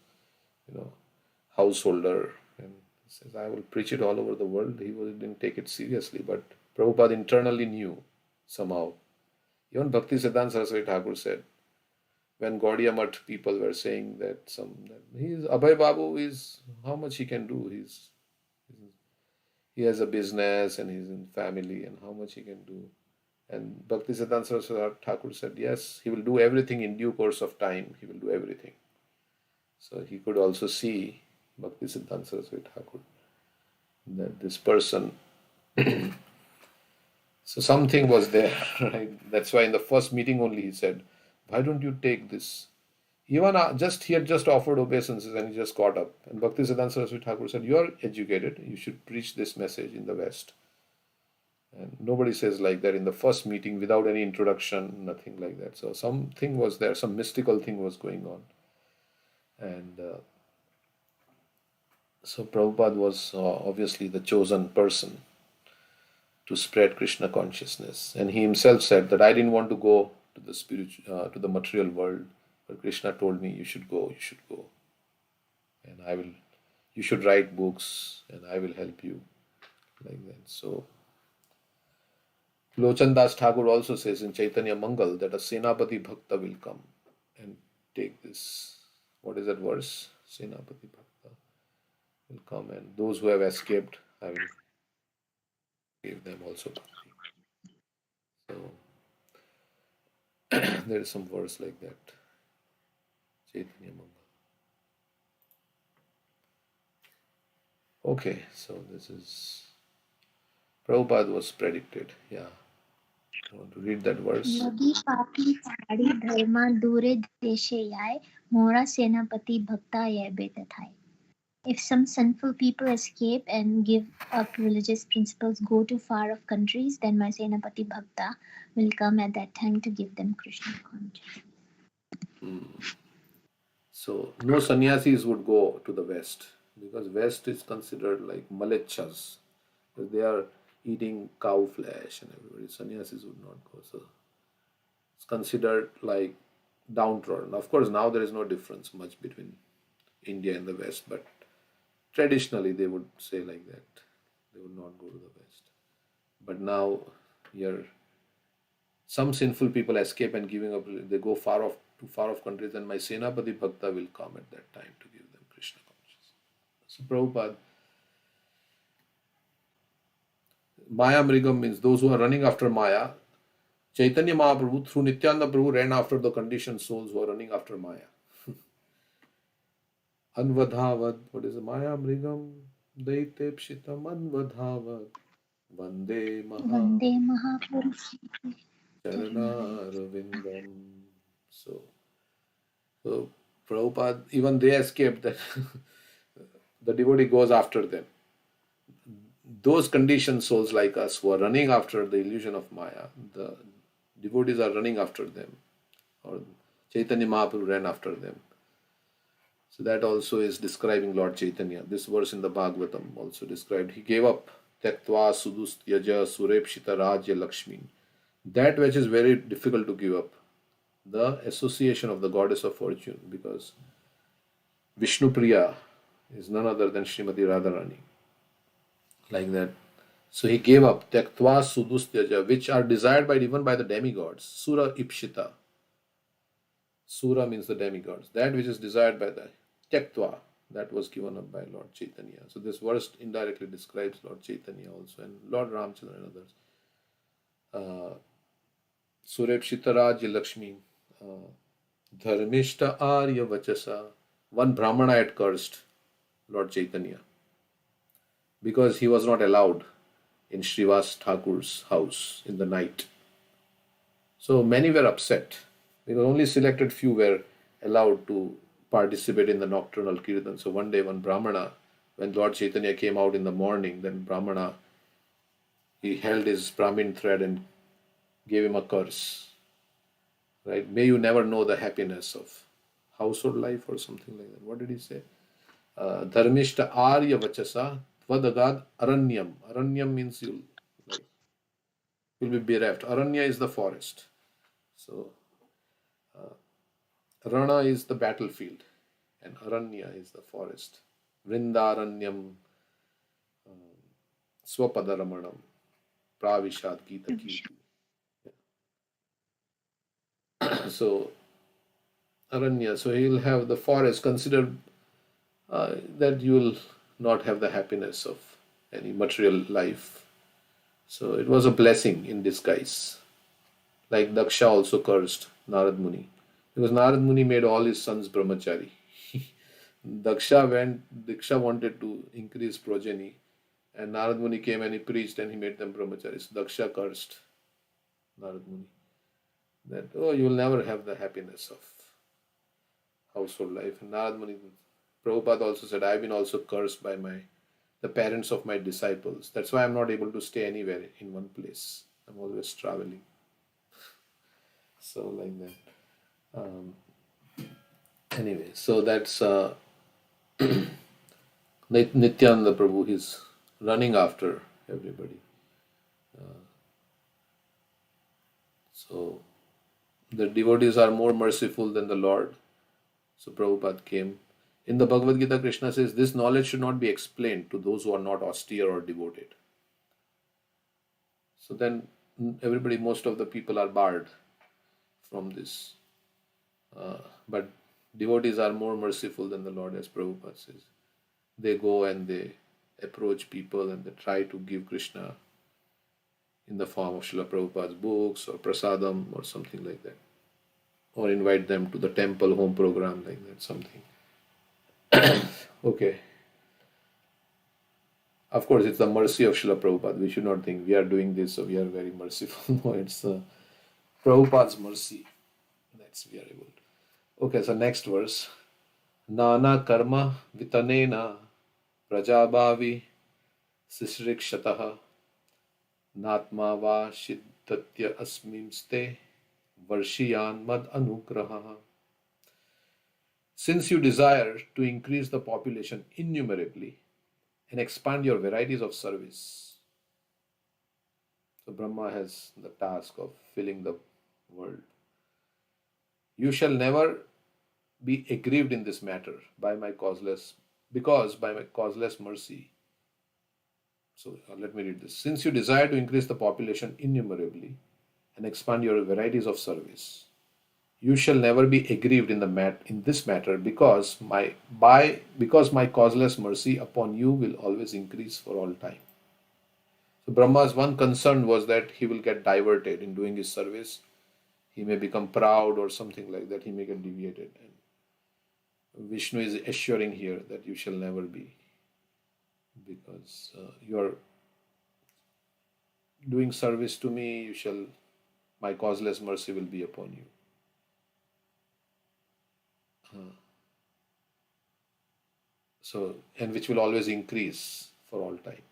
Speaker 1: householder. And he says, I will preach it all over the world. He didn't take it seriously. But Prabhupada internally knew somehow. Even Bhaktisiddhanta Saraswati Thakur said, when Gaudiya Math people were saying that Abhay Babu is, how much he can do? He has a business and he's in family, and how much he can do. And Bhaktisiddhanta Saraswati Thakur said, yes, he will do everything in due course of time. He will do everything. So he could also see, Bhaktisiddhanta Saraswati Thakur, that this person, so something was there, right? That's why in the first meeting only he said, why don't you take this? Even he had just offered obeisances and he just got up. And Bhaktisiddhanta Saraswati Thakur said, you are educated, you should preach this message in the West. And nobody says like that in the first meeting without any introduction, nothing like that. So something was there, some mystical thing was going on. And so Prabhupada was obviously the chosen person to spread Krishna consciousness. And he himself said that I didn't want to go to the to the material world, but Krishna told me, you should go. And you should write books and I will help you, like that. So Lochan Das Thakur also says in Chaitanya Mangal that a Senapati Bhakta will come and take this. What is that verse? Senapati Bhakta will come, and those who have escaped, I will give them also bhakti. So there is some verse like that. Chaitanya Mangal. Okay, so this is Prabhupada was predicted. Yeah. I want to read that verse.
Speaker 2: Yogi papi pahadi dharma dure deshe yai, mora senapati bhakta yai betathai. If some sinful people escape and give up religious principles, go to far off countries, then my senapati bhakta will come at that time to give them Krishna consciousness.
Speaker 1: So no sannyasis would go to the West, because West is considered like malechas, because they are eating cow flesh and everybody. Sannyasis would not go. So it's considered like downtrodden. Of course, now there is no difference much between India and the West, but traditionally they would say like that. They would not go to the West. But now here, some sinful people escape and giving up. They go far off countries, and my Senapati Bhakta will come at that time to give them Krishna consciousness. So Prabhupada, Maya Mrigam means those who are running after Maya. Chaitanya Mahaprabhu through Nityananda Prabhu ran after the conditioned souls who are running after Maya. Anvadhavad, what is the Maya Mrigam? Daitepshitam Anvadhavad. Vande Mahapurush Charanaravindam. So Prabhupada, even they escaped that the devotee goes after them. Those conditioned souls like us who are running after the illusion of Maya, the devotees are running after them, or Chaitanya Mahaprabhu ran after them. So that also is describing Lord Chaitanya. This verse in the Bhagavatam also described. He gave up Tyaktva Sudustyaja Surepshita Rajya Lakshmi. That which is very difficult to give up. The association of the goddess of fortune, because Vishnu Priya is none other than Srimati Radharani. Like that. So he gave up Tyaktva Sudustyaja, which are desired by even by the demigods. Sura Ipshita. Sura means the demigods. That which is desired by the Tyaktva, that was given up by Lord Chaitanya. So this verse indirectly describes Lord Chaitanya also, and Lord Ramchandra and others. Surepshita Rajya Lakshmi, Dharmishta Arya Vachasa. One Brahmana had cursed Lord Chaitanya because he was not allowed in Srivas Thakur's house in the night. So many were upset because only selected few were allowed to participate in the nocturnal kirtan. So one day, one Brahmana, when Lord Chaitanya came out in the morning, then Brahmana, he held his Brahmin thread and gave him a curse. Right? May you never know the happiness of household life or something like that. What did he say? Dharmishta Arya Vachasa Tvadagad Aranyam. Aranyam means you'll be bereft. Aranya is the forest. So Rana is the battlefield and Aranya is the forest. Vrindaranyam Swapadaramanam Pravishat Gita Kirti. So Aranya, so he'll have the forest. Consider that you will not have the happiness of any material life. So it was a blessing in disguise. Like Daksha also cursed Narad Muni, because Narad Muni made all his sons brahmachari. Diksha wanted to increase progeny, and Narad Muni came and he preached and he made them brahmachari. So Daksha cursed Narad Muni that, oh, you will never have the happiness of household life. And Narad Muni, Prabhupada also said, I've been also cursed by the parents of my disciples. That's why I'm not able to stay anywhere in one place. I'm always traveling. So like that. Anyway, so that's Nityananda Prabhu. He's running after everybody. So the devotees are more merciful than the Lord. So Prabhupada came. In the Bhagavad Gita, Krishna says, this knowledge should not be explained to those who are not austere or devoted. So then everybody, most of the people are barred from this. But devotees are more merciful than the Lord, as Prabhupada says. They go and they approach people and they try to give Krishna in the form of Srila Prabhupada's books or prasadam or something like that. Or invite them to the temple home program like that, something. Okay. Of course, it's the mercy of Srila Prabhupada. We should not think we are doing this, so we are very merciful. No, it's Prabhupada's mercy. That's we are able to. Okay, so next verse. Nana karma vitanena prajabhavi sisrikshataha natma va shiddhatya asmimste varshiyan mad anugraha. Since you desire to increase the population innumerably and expand your varieties of service, so Brahma has the task of filling the world. You shall never be aggrieved in this matter because by my causeless mercy. So let me read this. Since you desire to increase the population innumerably and expand your varieties of service, you shall never be aggrieved in this matter because my causeless mercy upon you will always increase for all time. So Brahma's one concern was that he will get diverted in doing his service. He may become proud or something like that. He may get deviated. And Vishnu is assuring here that you shall never be, because you are doing service to me. My causeless mercy will be upon you. So, and which will always increase for all time.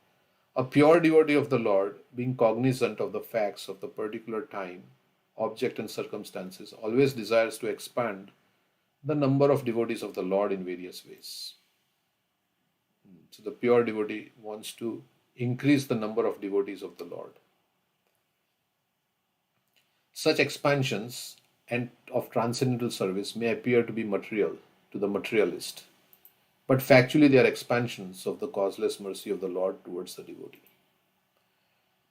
Speaker 1: A pure devotee of the Lord, being cognizant of the facts of the particular time, object, and circumstances, always desires to expand the number of devotees of the Lord in various ways. So, the pure devotee wants to increase the number of devotees of the Lord. Such expansions and of transcendental service may appear to be material to the materialist, but factually they are expansions of the causeless mercy of the Lord towards the devotee.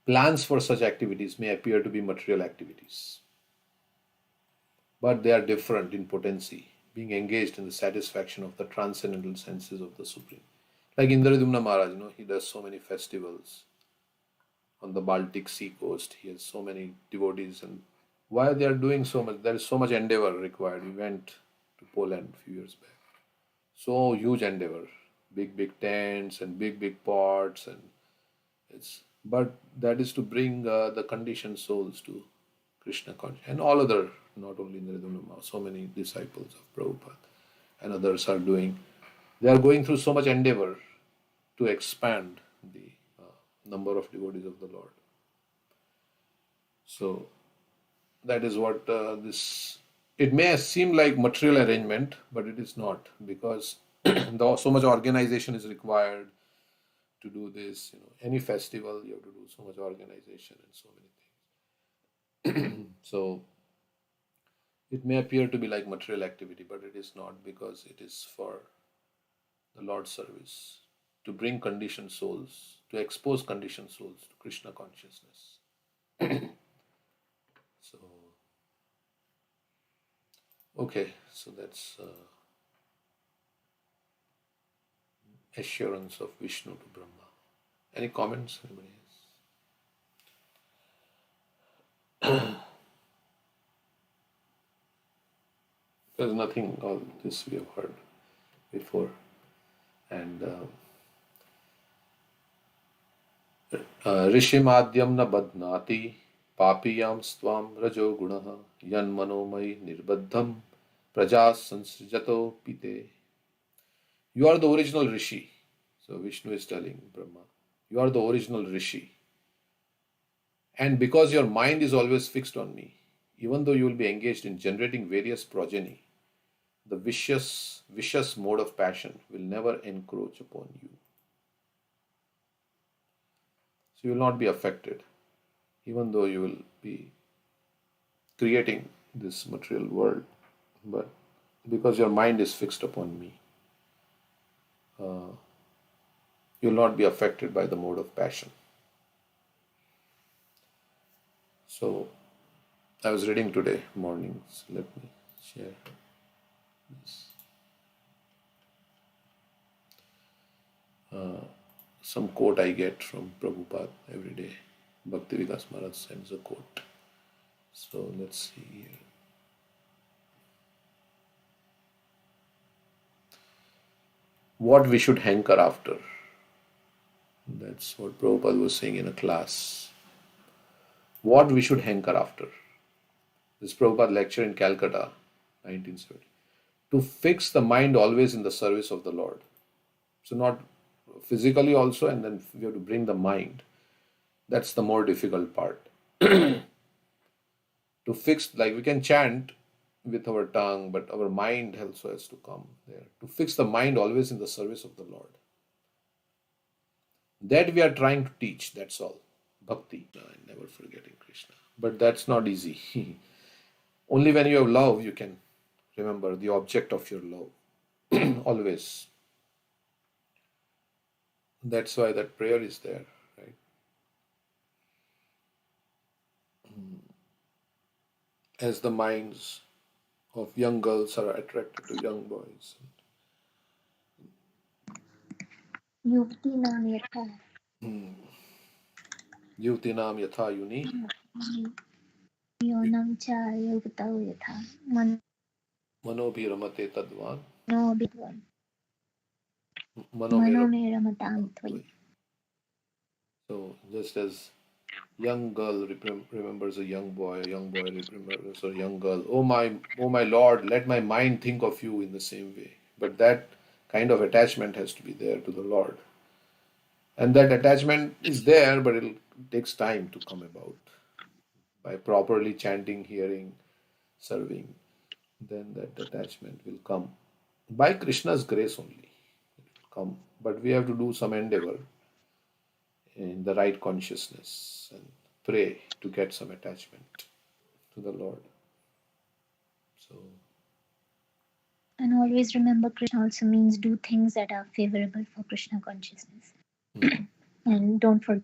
Speaker 1: Plans for such activities may appear to be material activities, but they are different in potency, being engaged in the satisfaction of the transcendental senses of the Supreme. Like Indradumna Maharaj, he does so many festivals on the Baltic Sea coast. He has so many devotees, and why they are doing so much? There is so much endeavor required. We went to Poland a few years back. So huge endeavor, big tents and big pots, and but that is to bring the conditioned souls to Krishna consciousness, and all other, not only Narendra, so many disciples of Prabhupada and others are doing. They are going through so much endeavor to expand the number of devotees of the Lord. So that is what this. It may seem like material arrangement, but it is not, because so much organization is required to do this. Any festival you have to do so much organization and so many things. So it may appear to be like material activity, but it is not, because it is for the Lord's service, to bring conditioned souls, to expose conditioned souls to Krishna consciousness. So, okay, so that's assurance of Vishnu to Brahma. Any comments, anybody else? There's nothing, all this we have heard before. And ऋषिमाद्यम न बध्नाति पापीयां स्वाम रजो गुणः यन्मनोमयि निर्बद्धम प्रजा संसृजतो pite. You are the original Rishi. So Vishnu is telling Brahma, you are the original Rishi. And because your mind is always fixed on me, even though you will be engaged in generating various progeny, the vicious mode of passion will never encroach upon you. So you will not be affected, even though you will be creating this material world. But because your mind is fixed upon me, you will not be affected by the mode of passion. So I was reading today mornings. Let me share this. Some quote I get from Prabhupada every day. Bhakti Vikas Maharaj sends a quote. So let's see here. What we should hanker after. That's what Prabhupada was saying in a class. What we should hanker after. This Prabhupada lecture in Calcutta, 1970. To fix the mind always in the service of the Lord. So not physically also, and then we have to bring the mind. That's the more difficult part. To fix, like we can chant with our tongue, but our mind also has to come there. To fix the mind always in the service of the Lord. That we are trying to teach, that's all. Bhakti, never forgetting Krishna. But that's not easy. Only when you have love, you can remember the object of your love. Always. That's why that prayer is there, right? As the minds of young girls are attracted to young boys.
Speaker 2: युवतीनां यथा
Speaker 1: Yutinam yatha yuni.
Speaker 2: यौनं च युवतौ यथा
Speaker 1: Manobhi ramate tadvan.
Speaker 2: मनोभिद्वन्
Speaker 1: Manomera.
Speaker 2: मनोमे रमतां त्वयि.
Speaker 1: So just as Young girl remembers a young boy remembers a young girl. Oh my Lord, let my mind think of you in the same way. But that kind of attachment has to be there to the Lord. And that attachment is there, but it takes time to come about. By properly chanting, hearing, serving, then that attachment will come. By Krishna's grace only, it will come. But we have to do some endeavor in the right consciousness and pray to get some attachment to the Lord. So,
Speaker 2: And always remember, Krishna also means do things that are favorable for Krishna consciousness. And don't forget,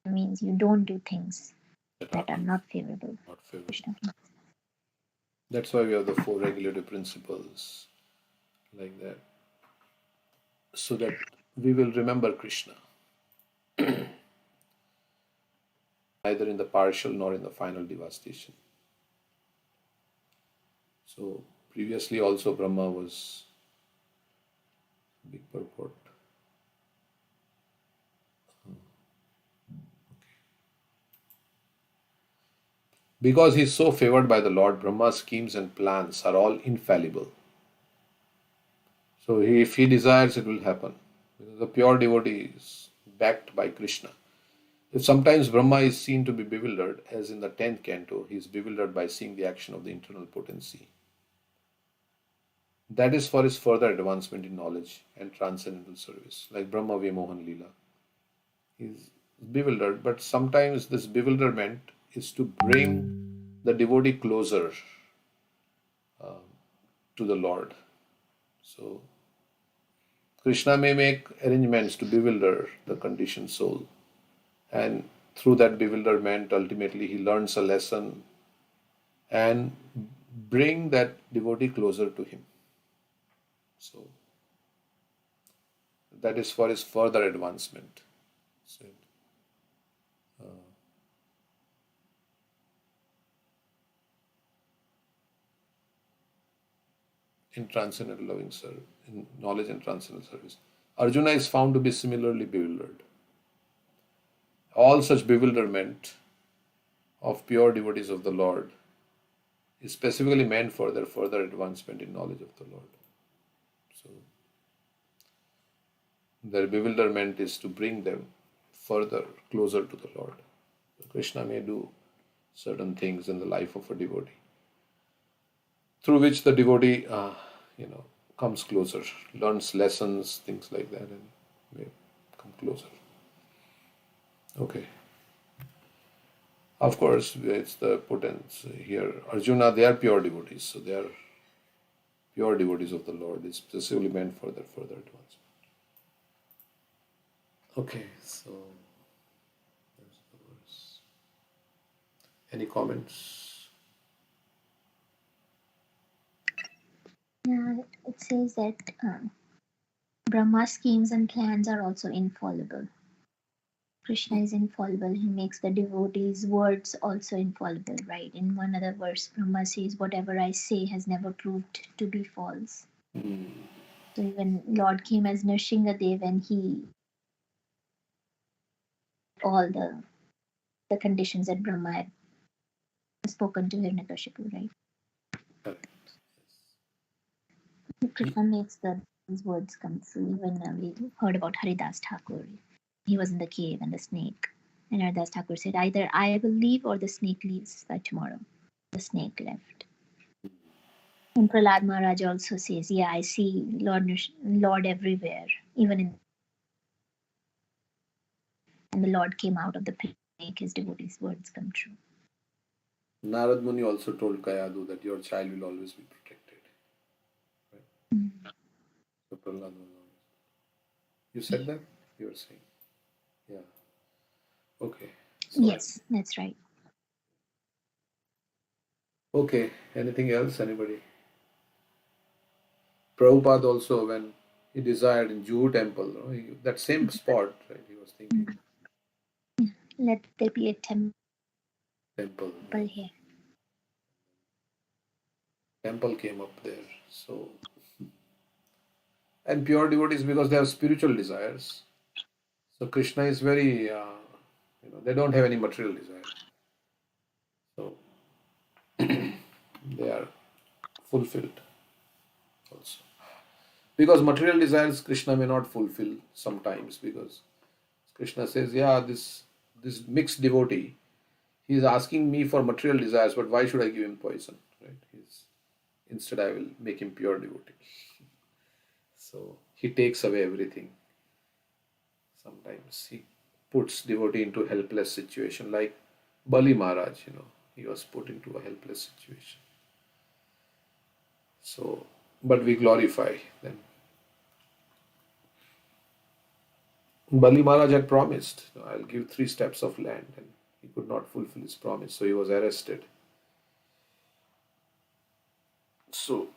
Speaker 2: means you don't do things that are not favorable
Speaker 1: not
Speaker 2: for
Speaker 1: favorable.
Speaker 2: Krishna.
Speaker 1: That's why we have the four regulative principles like that, so that we will remember Krishna, neither in the partial nor in the final devastation. So previously also Brahma was big purport. Because he is so favored by the Lord, Brahma's schemes and plans are all infallible. So if he desires, it will happen. Because the pure devotee is backed by Krishna. If sometimes Brahma is seen to be bewildered, as in the 10th canto, he is bewildered by seeing the action of the internal potency. That is for his further advancement in knowledge and transcendental service, like Brahma Vimohan Leela. He is bewildered, but sometimes this bewilderment is to bring the devotee closer to the Lord. So Krishna may make arrangements to bewilder the conditioned soul, and through that bewilderment, ultimately he learns a lesson and bring that devotee closer to him. So that is for his further advancement. So, in transcendental loving service, in knowledge and transcendental service, Arjuna is found to be similarly bewildered. All such bewilderment of pure devotees of the Lord is specifically meant for their further advancement in knowledge of the Lord. So their bewilderment is to bring them further closer to the Lord. So Krishna may do certain things in the life of a devotee, through which the devotee, comes closer, learns lessons, things like that, and may come closer. Okay. Of course, it's the potence here. Arjuna, they are pure devotees, so they are pure devotees of the Lord. It's specifically meant for their further advancement. Okay, so there's the verse. Any comments?
Speaker 2: Yeah, it says that Brahma's schemes and plans are also infallible. Krishna is infallible. He makes the devotees' words also infallible, right? In one other verse, Brahma says, whatever I say has never proved to be false. So even Lord came as Nrsingadev and he all the conditions that Brahma had spoken to Hiranyakashipu, right? Krishna makes these words come true. Even we heard about Haridas Thakur. He was in the cave and the snake. And Haridas Thakur said, either I will leave or the snake leaves by tomorrow. The snake left. And Prahlad Maharaj also says, yeah, I see Lord everywhere, even in. And the Lord came out of the pit to make his devotees' words come true.
Speaker 1: Narad Muni also told Kayadu that your child will always be protected. Right? So Prahlad was always. You said that? You were saying. Yeah. Okay. So
Speaker 2: Yes, that's right.
Speaker 1: okay. Anything else? Anybody? Prabhupada also, when he desired in Juhu temple, that same spot, right? He was thinking
Speaker 2: Let there be a temple
Speaker 1: temple.
Speaker 2: here.
Speaker 1: Temple came up there. So, and pure devotees, because they have spiritual desires, So Krishna is very, they don't have any material desire. So they are fulfilled also. Because material desires Krishna may not fulfill sometimes, because Krishna says, yeah, this mixed devotee, he is asking me for material desires, but why should I give him poison? Right? Instead I will make him pure devotee. So he takes away everything. Sometimes he puts devotee into helpless situation, like Bali Maharaj, he was put into a helpless situation. So, but we glorify them. Bali Maharaj had promised, I'll give 3 steps of land, and he could not fulfill his promise, so he was arrested. So,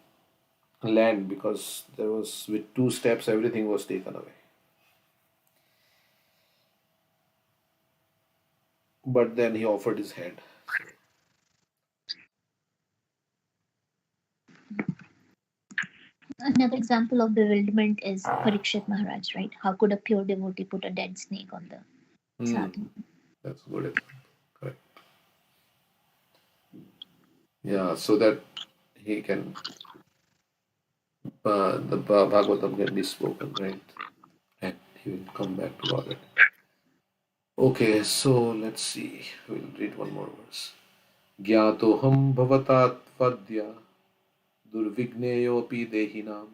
Speaker 1: land, because there was, with 2 steps, everything was taken away. But then he offered his hand.
Speaker 2: Another example of bewilderment is Parikshit Maharaj, right? How could a pure devotee put a dead snake on the sadhu?
Speaker 1: That's a good example. Correct. Yeah, so that he can, the Bhagavatam can be spoken, right? And he will come back to Godhead. Okay, so let's see. We'll read one more verse. Gyatoham bhavatatpadya durvigneyopi dehinam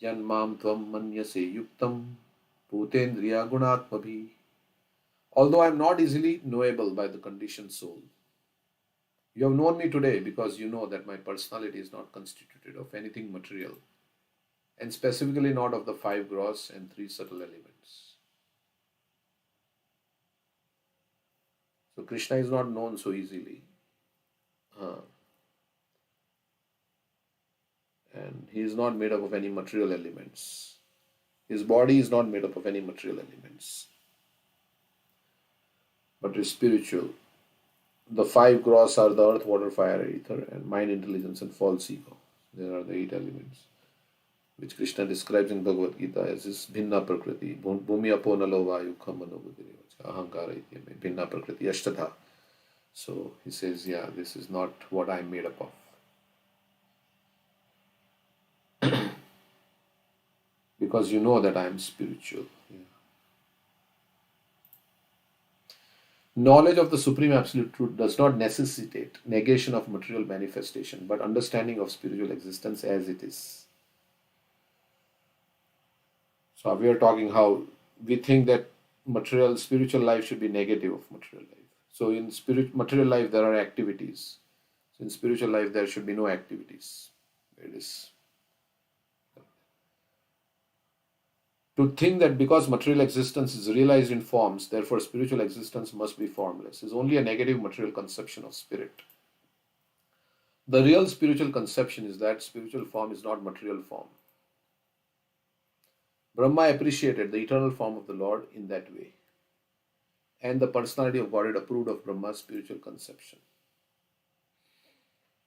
Speaker 1: janmam tvam manyase yuktam bhutendriya gunatmabhi. Although I am not easily knowable by the conditioned soul, you have known me today because you know that my personality is not constituted of anything material, and specifically not of the 5 gross and 3 subtle elements. So Krishna is not known so easily. And he is not made up of any material elements. His body is not made up of any material elements, but is spiritual. The 5 gross are the earth, water, fire, ether, and mind, intelligence, and false ego. There are the 8 elements, which Krishna describes in Bhagavad Gita as his bhinna prakriti, bhumi apo nalo vayu khamano buddhireva ahankara ityame bhinna prakriti ashtadha. So he says, yeah, this is not what I am made up of. Because you know that I am spiritual. Yeah. Knowledge of the Supreme Absolute Truth does not necessitate negation of material manifestation, but understanding of spiritual existence as it is. So we are talking how we think that spiritual life should be negative of material life. So in material life there are activities. So in spiritual life there should be no activities. It is to think that because material existence is realized in forms, therefore spiritual existence must be formless, is only a negative material conception of spirit. The real spiritual conception is that spiritual form is not material form. Brahma appreciated the eternal form of the Lord in that way, and the personality of Godhead approved of Brahma's spiritual conception.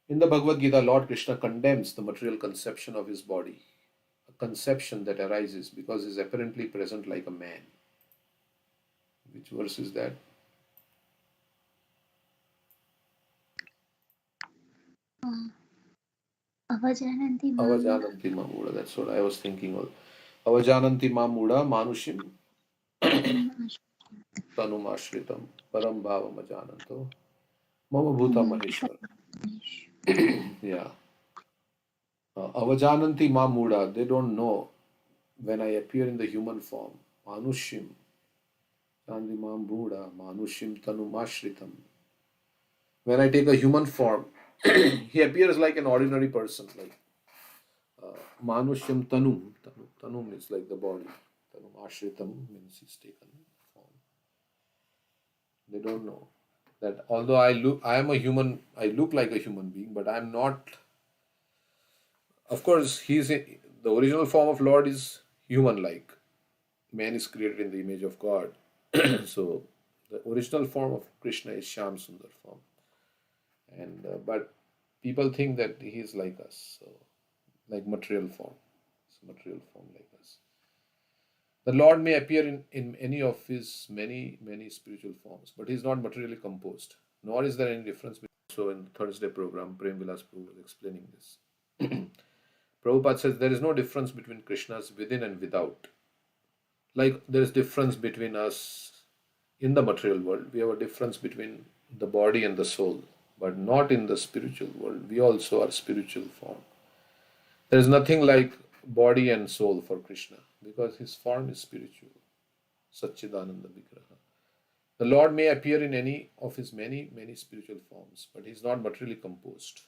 Speaker 1: In the Bhagavad Gita, Lord Krishna condemns the material conception of his body, a conception that arises because he is apparently present like a man. Which verse is that?
Speaker 2: Avajananti
Speaker 1: Avajananti Mamuda. That's what I was thinking of. Avajananti Mamuda Manushim Tanumashritam Param Bhavam Ajananto Mama Bhuta Maheshwar. Yeah. Avajananti Mamuda. They don't know when I appear in the human form. Manushim Chandi Mamuda Manushim Tanumashritam. When I take a human form, he appears like an ordinary person, like Manusham Tanum is like the body. Tanum Ashritam means he's taken form. They don't know that although I am a human, I look like a human being, but I am not. Of course, the original form of Lord is human-like. Man is created in the image of God. So the original form of Krishna is Shyam Sundar form. And but people think that he is like us, so like material form. It's material form like us. The Lord may appear in any of his many spiritual forms, but he is not materially composed, nor is there any difference between. So in the Thursday program, Prem Vilas Prabhu was explaining this. Prabhupada says there is no difference between Krishna's within and without. Like there is difference between us in the material world. We have a difference between the body and the soul, but not in the spiritual world. We also are spiritual form. There is nothing like body and soul for Krishna because his form is spiritual. Satchidananda Vigraha. The Lord may appear in any of his many spiritual forms, but he is not materially composed.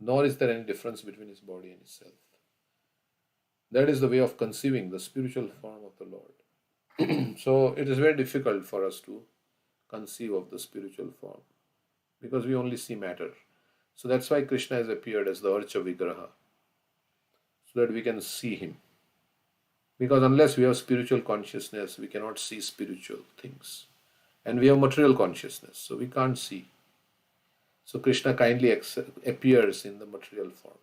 Speaker 1: Nor is there any difference between his body and his self. That is the way of conceiving the spiritual form of the Lord. So it is very difficult for us to conceive of the spiritual form because we only see matter. So that's why Krishna has appeared as the Archa Vigraha, so that we can see him. Because unless we have spiritual consciousness, we cannot see spiritual things. And we have material consciousness, so we can't see. So Krishna kindly appears in the material form,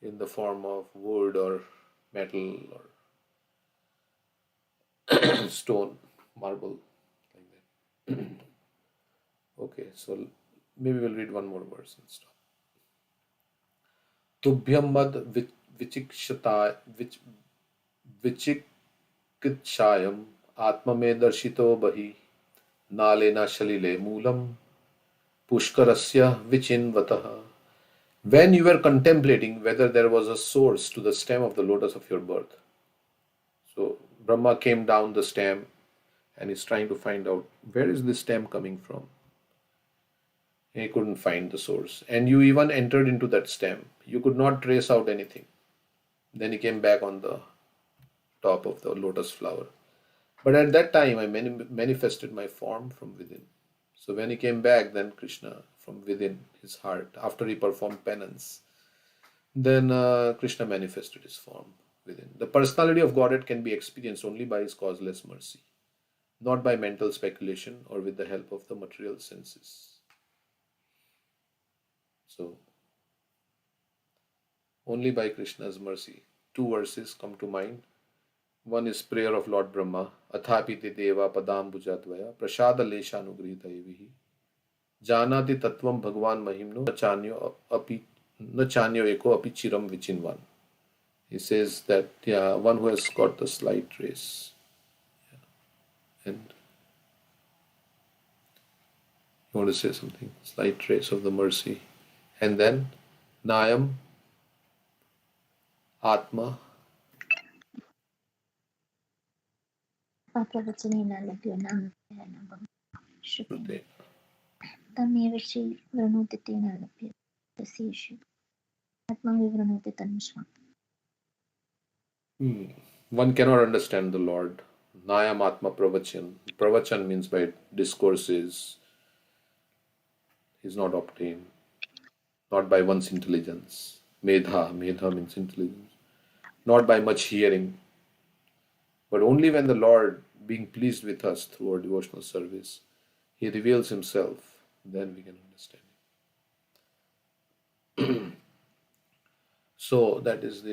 Speaker 1: in the form of wood or metal or stone, marble, like that. Okay, so maybe we'll read one more verse and stop. Tubhyam mad vichikshata विचिकित्सायम आत्म में दर्शितो बहि नालेना शलिले Moolam पुष्करस्य विचिन्वतः. When you were contemplating whether there was a source to the stem of the lotus of your birth. So Brahma came down the stem and is trying to find out where is this stem coming from. He couldn't find the source. And you even entered into that stem. You could not trace out anything. Then he came back on the top of the lotus flower. But at that time, I manifested my form from within. So when he came back, then Krishna from within his heart, after he performed penance, then Krishna manifested his form within. The personality of Godhead can be experienced only by his causeless mercy, not by mental speculation or with the help of the material senses. So, only by Krishna's mercy. Two verses come to mind. One is prayer of Lord Brahma, Athapiti Deva Padambujadvaya Prasada Leshanugrihita Evihi Janati Tattvam Bhagwan Mahimno Nachanyo Eko Api Chiram Vichinvan. He says that one who has got the slight trace. And you want to say something? Slight trace of the mercy. And then Nayam Atma
Speaker 2: प्रवचनेन लभ्यो नाम श्रुतेन
Speaker 1: Shruti.
Speaker 2: तमेव श्री वृणोति तेन लभ्य तस्येषु आत्मविवृणोति तन्मस्मात्.
Speaker 1: One cannot understand the Lord. Nayam Atma Pravachan. Pravachan means by discourses. Is not obtained. Not by one's intelligence. Medha means intelligence. Not by much hearing. But only when the Lord, being pleased with us through our devotional service, he reveals himself, then we can understand. So that is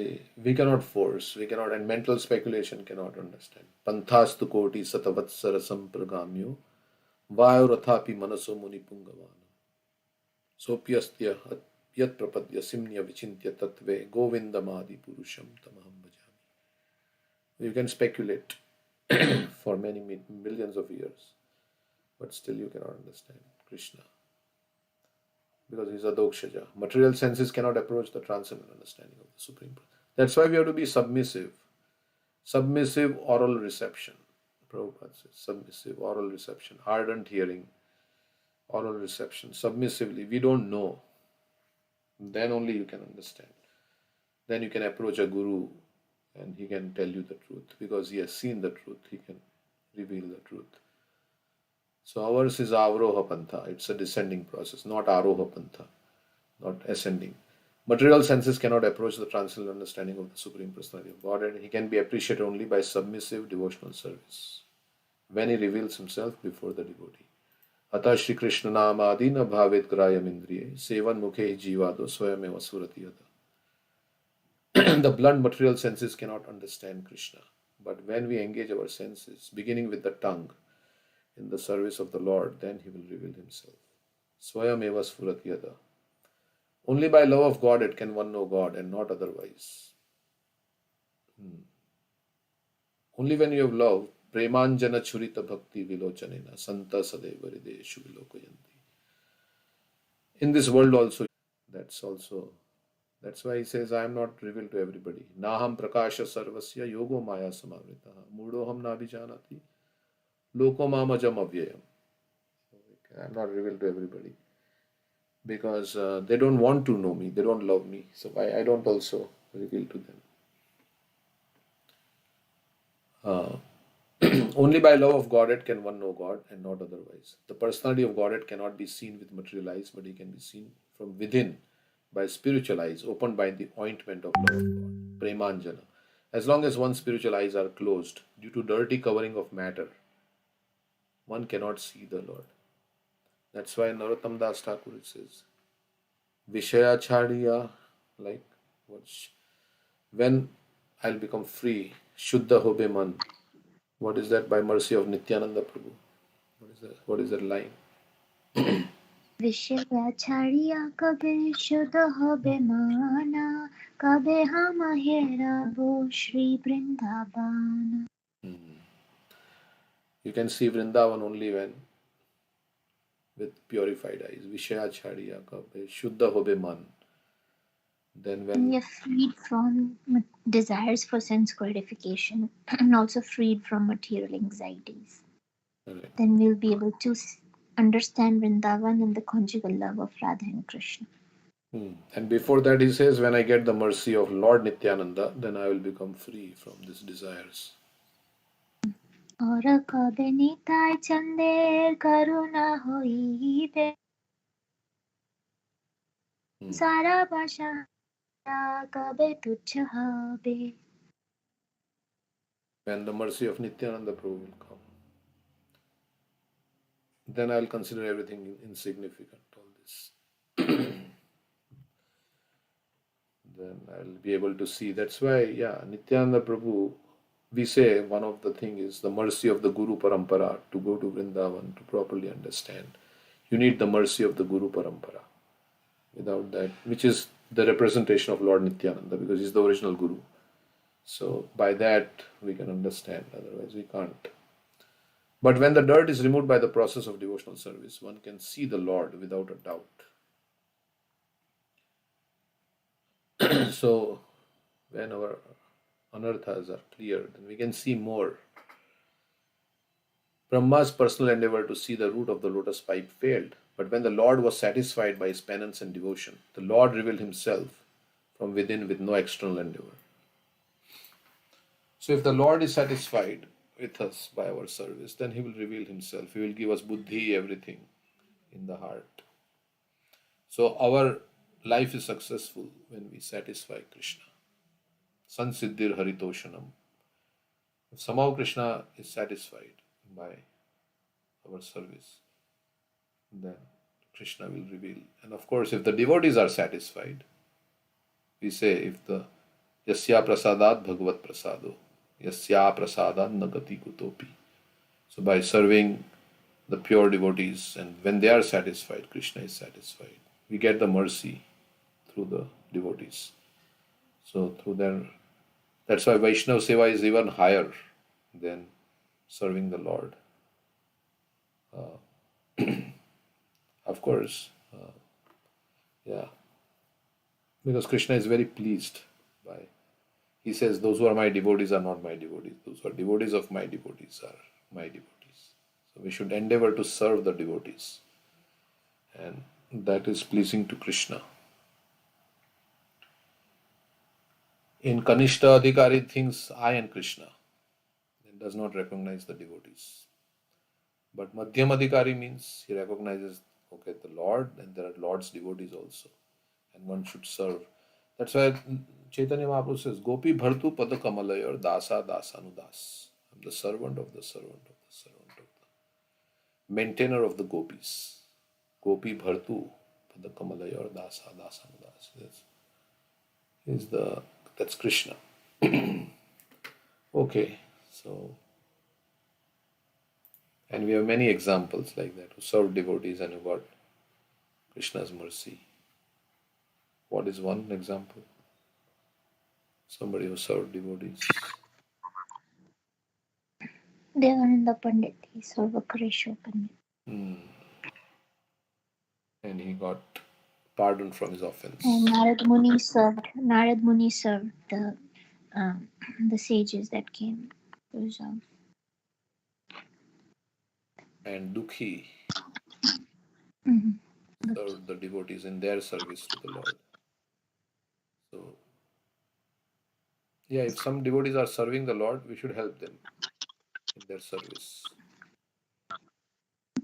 Speaker 1: we cannot force, and mental speculation cannot understand. Panthastu koti satavatsara sampragamyo vayurathapi manaso muni pungavana sopyastya yat prapadya simnya vichintya tattve govindamadi purusham tamaham bhajami. You can speculate for many millions of years, but still you cannot understand Krishna. Because he is Adokshaja. Material senses cannot approach the transcendental understanding of the Supreme. That's why we have to be submissive. Submissive oral reception. Prabhupada says submissive oral reception. Ardent hearing. Oral reception. Submissively. We don't know. Then only you can understand. Then you can approach a guru and he can tell you the truth. Because he has seen the truth. He can reveal the truth. So ours is Avroha Pantha. It's a descending process, not Aroha Pantha, not ascending. Material senses cannot approach the transcendental understanding of the Supreme Personality of God, and he can be appreciated only by submissive devotional service, when he reveals himself before the devotee. Ata Shri Krishna Namadi na bhavet grayam indriye, sevan mukhe jivado swayameva surati yata. The blunt material senses cannot understand Krishna. But when we engage our senses, beginning with the tongue, in the service of the Lord, then He will reveal Himself. Swayam eva sfurat yada. Only by love of God it can one know God and not otherwise. Only when you have love, premanjana churita bhakti vilochanena santa sadeva hridayeshu vilokayanti. In this world also, that's why he says, I am not revealed to everybody. Naham prakasha sarvasya yogo maya samavritaha mudoham nabhijanati loko mamajam avyayam. I am not revealed to everybody because they don't want to know me, they don't love me, so I don't also reveal to them. Only by love of Godhead can one know God and not otherwise. The personality of Godhead cannot be seen with material eyes, but He can be seen from within by spiritual eyes opened by the ointment of love of God. Premanjana. As long as one's spiritual eyes are closed due to dirty covering of matter, one cannot see the Lord. That's why Narottam Das Thakur says, Vishaya Chadiya, like when I'll become free, Shuddha Hobe Man. What is that? By mercy of Nityananda Prabhu. What is that line?
Speaker 2: विषया छाड़िया कबे शुद्ध होबे माना कबे हम हेरबो Shri Vrindavan.
Speaker 1: You can see Vrindavan only when with purified eyes. Vishaya Chadiya Kabe Shuddha Hobe Man. Then when
Speaker 2: we are freed from desires for sense gratification and also freed from material anxieties,
Speaker 1: right.
Speaker 2: then we'll be able to understand Vrindavan and the conjugal love of Radha and Krishna.
Speaker 1: And before that he says, when I get the mercy of Lord Nityananda, then I will become free from these desires.
Speaker 2: और कबे निताय चंदेर करुणा होइबे सारा भाषा कबे तुच्छ होबे.
Speaker 1: When the mercy of Nityananda Prabhu will come, then I'll consider everything insignificant, all this. Then I'll be able to see. That's why, Nityananda Prabhu, we say one of the things is the mercy of the Guru Parampara to go to Vrindavan to properly understand. You need the mercy of the Guru Parampara. Without that, which is the representation of Lord Nityananda, because he's the original Guru. So by that we can understand, otherwise we can't. But when the dirt is removed by the process of devotional service, one can see the Lord without a doubt. So when our anarthas are clear, then we can see more. Brahma's personal endeavor to see the root of the lotus pipe failed, but when the Lord was satisfied by his penance and devotion, the Lord revealed himself from within with no external endeavor. So if the Lord is satisfied with us by our service, then he will reveal himself. He will give us buddhi, everything in the heart. So our life is successful when we satisfy Krishna. Sansiddhir haritoshanam. If somehow Krishna is satisfied by our service, then Krishna will reveal. And of course, if the devotees are satisfied, we say, if the yasya prasadat bhagavat prasado, yasya prasadat nagati kutopi. So by serving the pure devotees, and when they are satisfied, Krishna is satisfied. We get the mercy through the devotees. So through their, that's why Vaishnava Seva is even higher than serving the Lord. Of course, because Krishna is very pleased by, he says, those who are my devotees are not my devotees. Those who are devotees of my devotees are my devotees. So we should endeavor to serve the devotees. And that is pleasing to Krishna. In Kanishta Adhikari thinks I and Krishna. It does not recognize the devotees. But Madhyam Adhikari means he recognizes, okay, the Lord, and there are Lord's devotees also. And one should serve. That's why Chaitanya Mahaprabhu says, Gopi Bhartu Pada Kamalaya Dasa Dasanudas. I'm the servant of the servant of the servant of the maintainer of the gopis. Gopi Bhartu Pada Kamalaya Dasa Dasanudas. Yes. Is the That's Krishna. Okay, so, and we have many examples like that who served devotees and who got Krishna's mercy. What is one example? Somebody who served devotees.
Speaker 2: Devananda Pandit, he served Vakreshwar Pandit.
Speaker 1: And he got pardon from his offense.
Speaker 2: And Narad Muni served the sages that came to resolve.
Speaker 1: And Dukhi
Speaker 2: Mhm.
Speaker 1: served the devotees in their service to the Lord. So, yeah, if some devotees are serving the Lord, we should help them in their service.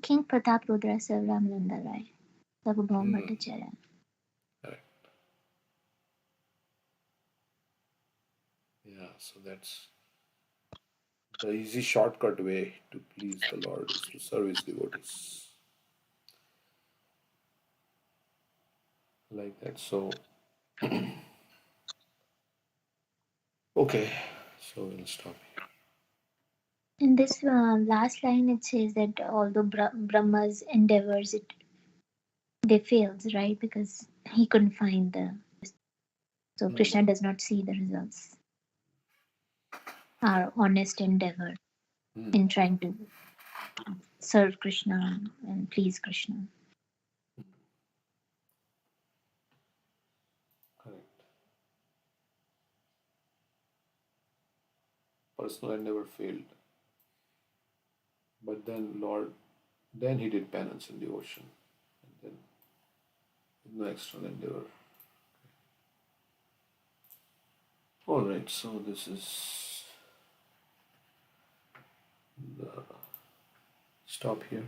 Speaker 2: King Pratap Rudra served Ramananda Rai, Sabhubhaum Bhattacharya.
Speaker 1: Correct. Yeah, so that's the easy shortcut way to please the Lord is to serve his devotees. Like that. So, okay, so we'll stop here.
Speaker 2: In this last line, it says that although Brahma's endeavors, they failed, right? Because he couldn't find so Krishna does not see the results. Our honest endeavor in trying to serve Krishna and please Krishna.
Speaker 1: Correct. Personal endeavor failed. But then he did penance and devotion. And then with no external endeavor. Alright, so this is the stop here.